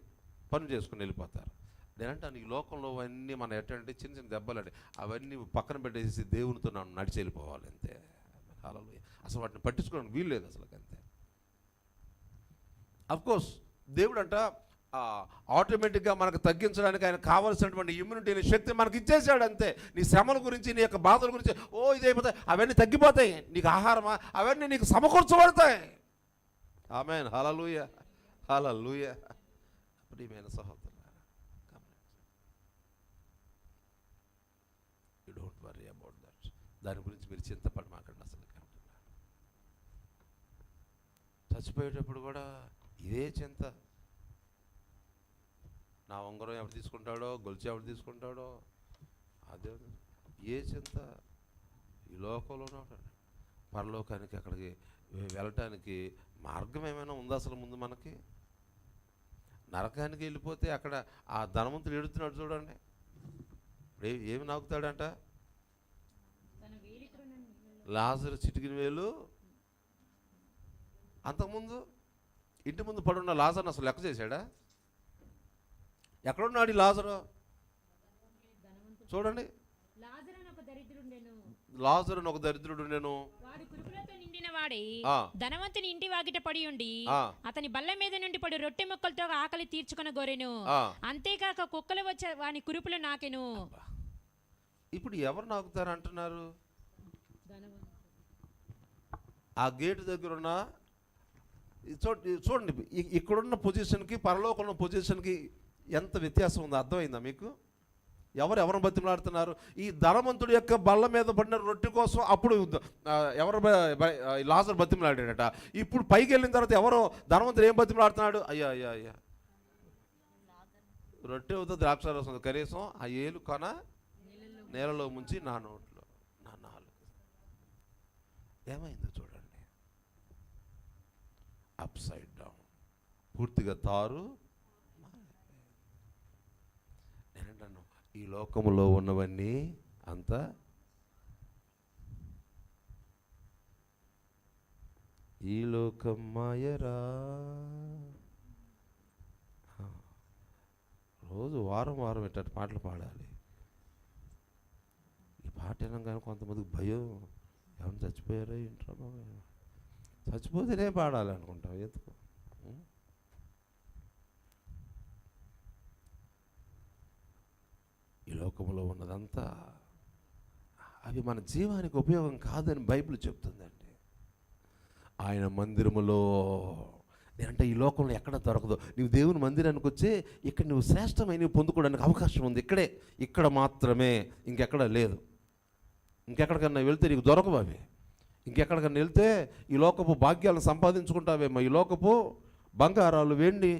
పని చేసుకుని వెళ్ళిపోతారు. నేనంటే ఈ లోకంలో అవన్నీ మనం ఎట్టంటే చిన్న చిన్న దెబ్బలు అంటే అవన్నీ పక్కన పెట్టేసి దేవునితో నన్ను నడిచి వెళ్ళిపోవాలి అంతే. హల్లెలూయా. అసలు వాటిని పట్టించుకోవడానికి వీలు లేదు అసలు అంతే. అఫ్కోర్స్ దేవుడు అంట ఆటోమేటిక్గా మనకు తగ్గించడానికి ఆయన కావాల్సినటువంటి ఇమ్యూనిటీని శక్తి మనకి ఇచ్చేసాడు అంతే. నీ శ్రమల గురించి, నీ యొక్క బాధల గురించి ఇదైపోతాయి, అవన్నీ తగ్గిపోతాయి. నీకు ఆహారమా, అవన్నీ నీకు సమకూర్చబడతాయి. ఆమేన్. హల్లెలూయా. హల్లెలూయా. ప్రియమైన సహోదరులారా, you don't worry about that. దాని గురించి మీరు చింతపడమాకండి అసలు. చచ్చిపోయేటప్పుడు కూడా ఇదే చింత. నా ఉంగరం ఎవరు తీసుకుంటాడో, గొలుసు ఎవరు తీసుకుంటాడో, అదే ఏ చింత. ఈ లోకంలోనే ఉంటాడు. పరలోకానికి అక్కడికి వెళ్ళటానికి మార్గం ఏమైనా ఉందా అసలు ముందు మనకి? నరకానికి వెళ్ళిపోతే అక్కడ ఆ ధనవంతుడు ఎడుతున్నాడు చూడండి. ఏమి నాకుతాడంట? లాజరు చిటికిన వేలు. అంతకుముందు ఇంటి ముందు పడున్న లాజర్ని అసలు లెక్క చేశాడా? ఎక్కడున్నాడు ఈ లాజరు? చూడండి. లాజరు అని ఒక దరిద్రుడు నేను వాడు కురుపులతో నిండిన వాడై ఆ. ధనవంతుని ఇంటి వాకిట పడి ఉండి ఆ. అతని బల్ల మీద నుండి పడి రొట్టె ముక్కలతో ఆకలి తీర్చుకుని గోరెను. ఆ. అంతేకాక కుక్కలు వచ్చే వాని కురుపులు నాకెను. ఇప్పుడు ఎవరు నాకుతారు అంటున్నారు? ఆ గేటు దగ్గర ఉన్న చూడండి, ఇక్కడున్న పొజిషన్కి పరలోకంలో పొజిషన్కి ఎంత వ్యత్యాసం ఉందో అర్థమైందా మీకు? ఎవరిని బతిమలాడుతున్నారు? ఈ ధనవంతుడి యొక్క బల్ల మీద పడిన రొట్టె కోసం అప్పుడు లాజరు బతిమలాడాడట. ఇప్పుడు పైకి వెళ్ళిన తర్వాత ఎవరో ధనవంతుడు ఏం బతిమలాడుతున్నాడు? అయ్యా అయ్యా అయ్యా, రొట్టె అవుతుంది, ద్రాక్షారసం కనీసం ఆ ఏలు కొన నేలలో ముంచి నా నోట్లో నా నాలుగు. ఏమైందో చూడండి, అప్ సైడ్ డౌన్, పూర్తిగా తారు. నేనంటాను ఈ లోకములో ఉన్నవన్నీ అంతా ఈ లోకం మాయరా. రోజు వారం వారం ఇట్లాంటి పాటలు పాడాలి. ఈ పాట వినగానే కొంతమందికి భయం, ఎవరైనా చచ్చిపోయారా ఏంట్రా బాబు, చచ్చిపోతేనే పాడాలి అనుకుంటాం. ఎందుకు? ఈ లోకంలో ఉన్నదంతా అవి మన జీవానికి ఉపయోగం కాదని బైబిల్ చెప్తుందండి. ఆయన మందిరములో, నేనంటే ఈ లోకంలో ఎక్కడ దొరకదు. నీవు దేవుని మందిరానికి వచ్చే ఇక్కడ నువ్వు శ్రేష్టమైనవి పొందుకోవడానికి అవకాశం ఉంది. ఇక్కడ మాత్రమే, ఇంకెక్కడ లేదు. ఇంకెక్కడికన్నా వెళ్తే నీకు దొరకవు అవి. ఇంకెక్కడికన్నా వెళ్తే ఈ లోకపు భాగ్యాలను సంపాదించుకుంటావేమో, ఈ లోకపు బంగారాలు, వెండి,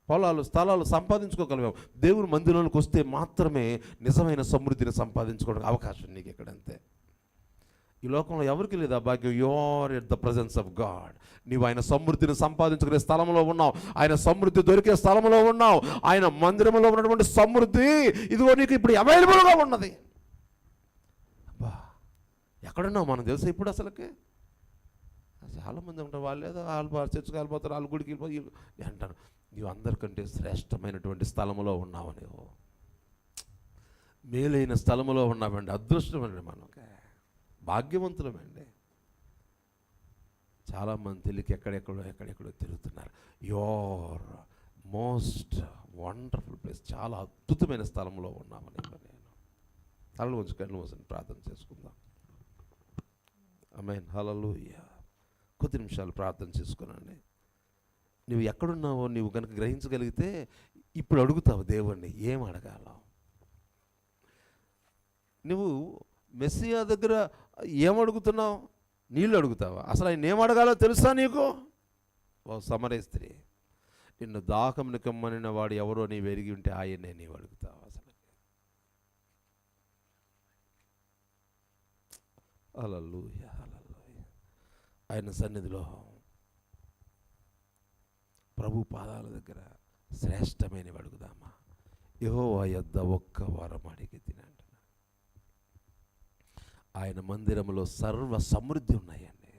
పొలాలు, స్థలాలు సంపాదించుకోగలవేమో. దేవుని మందిరంలోకి వస్తే మాత్రమే నిజమైన సమృద్ధిని సంపాదించుకోవడానికి అవకాశం నీకు ఎక్కడంతే. ఈ లోకంలో ఎవరికి లేదు ఆ భాగ్యం. You are at the presence of God. నీవు ఆయన సమృద్ధిని సంపాదించుకునే స్థలంలో ఉన్నావు, ఆయన సమృద్ధి దొరికే స్థలంలో ఉన్నావు. ఆయన మందిరంలో ఉన్నటువంటి సమృద్ధి ఇదిగో నీకు ఇప్పుడు అవైలబుల్గా ఉన్నది. ఎక్కడున్నావు మనం తెలుసా ఇప్పుడు? అసలుకి చాలామంది ఉంటారు, వాళ్ళు ఏదో వాళ్ళు చర్చకు వెళ్ళిపోతారు, వాళ్ళు గుడికి వెళ్ళిపోతారు. నేను అంటాను, నీవు అందరికంటే శ్రేష్టమైనటువంటి స్థలంలో ఉన్నావు, నీవు మేలైన స్థలంలో ఉన్నామండి. అదృష్టమండి, మనకి భాగ్యవంతులమండి. చాలామంది తెలియక ఎక్కడెక్కడో తిరుగుతున్నారు. యోర్ మోస్ట్ వండర్ఫుల్ ప్లేస్, చాలా అద్భుతమైన స్థలంలో ఉన్నామని నేను కళ్ళు ఉంచి ప్రార్థన చేసుకుందాం. ఆమేన్, హల్లెలూయా. కొద్ది నిమిషాలు ప్రార్థన చేసుకున్నాండి. నువ్వు ఎక్కడున్నావో నువ్వు కనుక గ్రహించగలిగితే ఇప్పుడు అడుగుతావు దేవుణ్ణి, ఏం అడగాల? నువ్వు మెస్సియా దగ్గర ఏమడుగుతున్నావు? నీళ్ళు అడుగుతావా? అసలు ఆయన ఏం అడగాలో తెలుసా నీకు? ఓ సమరయ స్త్రీ, నిన్ను దాహమును కమ్మనిన వాడు ఎవరో నీవు ఎరిగి ఉంటే ఆయన్నే నీవు అడుగుతావు. అసలు హల్లెలూయా, హల్లెలూయా. ఆయన సన్నిధిలో ప్రభు పాదాల దగ్గర శ్రేష్టమైనవి అడుగుదామా? యెహోవా యొద్ద ఒక్క వరం అడిగి తినండి. ఆయన మందిరంలో సర్వ సమృద్ధి ఉన్నాయండి,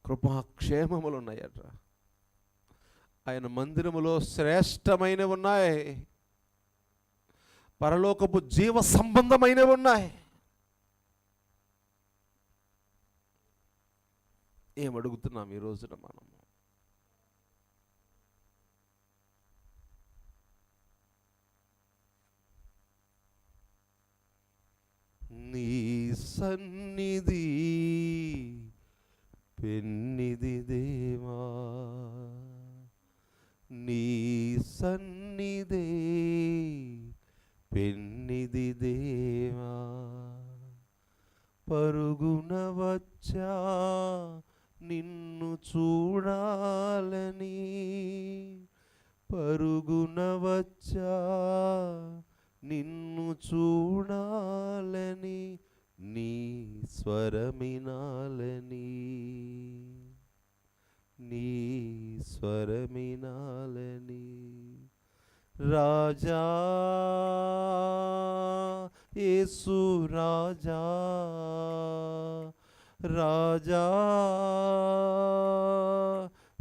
కృపాక్షేమములు ఉన్నాయట. ఆయన మందిరములో శ్రేష్టమైనవి ఉన్నాయి, పరలోకపు జీవ సంబంధమైనవి ఉన్నాయి. ఏం అడుగుతున్నాం ఈ రోజున మనము? నీ సన్నిధి పెన్నిది దేవా, నీ సన్నిధే పెన్నిది దేవా, పరుగున వచ్చా నిన్ను చూడాలని, పరుగున వచ్చా నిన్ను చూడాలని, నీ స్వరమినాలని, నీ స్వరమినాలని. రాజా యేసు రాజా, రాజా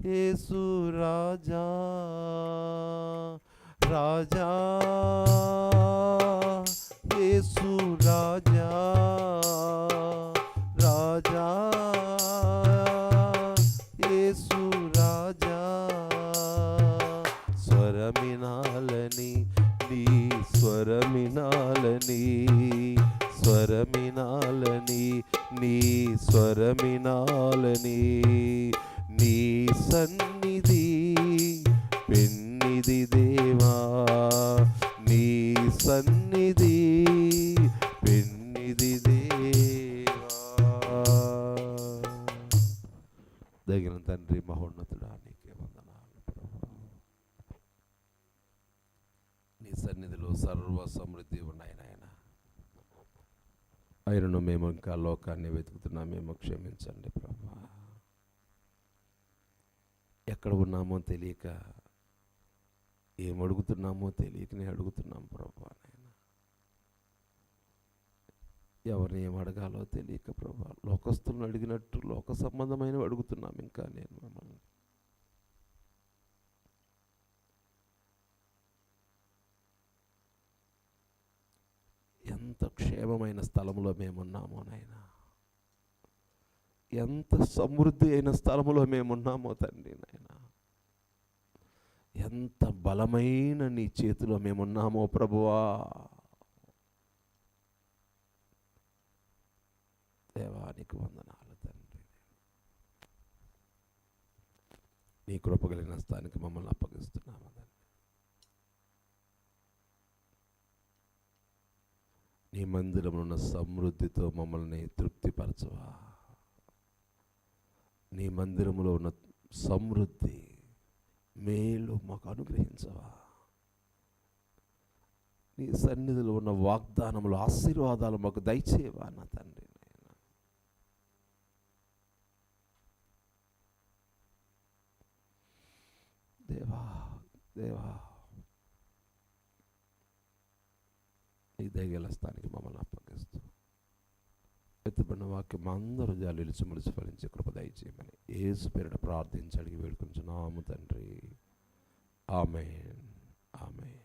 యేసు రాజా, రాజా యేసు రాజా, నీ స్వరమినాలని నీ సన్నిధి పెన్నిది దేవా, నీ సన్నిధి పెన్నిది దేవా. దగిన తండ్రి మహోన్నతుడా, నీకే వందనాలు ప్రభువా. నీ సన్నిధిలో సర్వ సమృద్ధి ఉన్నాయి నాయన. అయినను మేము ఇంకా లోకాన్ని వెతుకుతున్నాం, మేము క్షమించండి ప్రభువా. ఎక్కడ ఉన్నామో తెలియక, ఏం అడుగుతున్నామో తెలియకనే అడుగుతున్నాం ప్రభువా నాయన. ఎవరిని ఏం అడగాలో తెలియక ప్రభువా, లోకస్తులను అడిగినట్టు లోక సంబంధమైనవి అడుగుతున్నాం. ఇంకా నేను మమ్మల్ని ఎంత క్షేమమైన స్థలంలో మేమున్నామో నాయన, ఎంత సమృద్ధి అయిన స్థలంలో మేమున్నామో తండ్రి నాయన, ఎంత బలమైన నీ చేతిలో మేమున్నామో ప్రభువా. దేవానికి వందనాలు తండ్రి. నీ కృప కలిగిన స్థానికి మమ్మల్ని అప్పగిస్తున్నాము తండ్రి. నీ మందిరంలో ఉన్న సమృద్ధితో మమ్మల్ని తృప్తిపరచవా. నీ మందిరంలో ఉన్న సమృద్ధి మేలు మాకు అనుగ్రహించవా. నీ సన్నిధిలో ఉన్న వాగ్దానములు ఆశీర్వాదాలు మాకు దయచేవా నా తండ్రి. దేవా దేవా, నీ దయగల స్థానికి మమ్మల్ని అప్పగిస్తూ ఎత్తుబడిన వాక్యం అందరూ జాలీలు చిమ్మలిసి ఫలించే కృప దయచేయమని యేసు పేరిట ప్రార్థించి అడిగి వేడుకుంటున్నాము తండ్రి. ఆమేన్, ఆమేన్.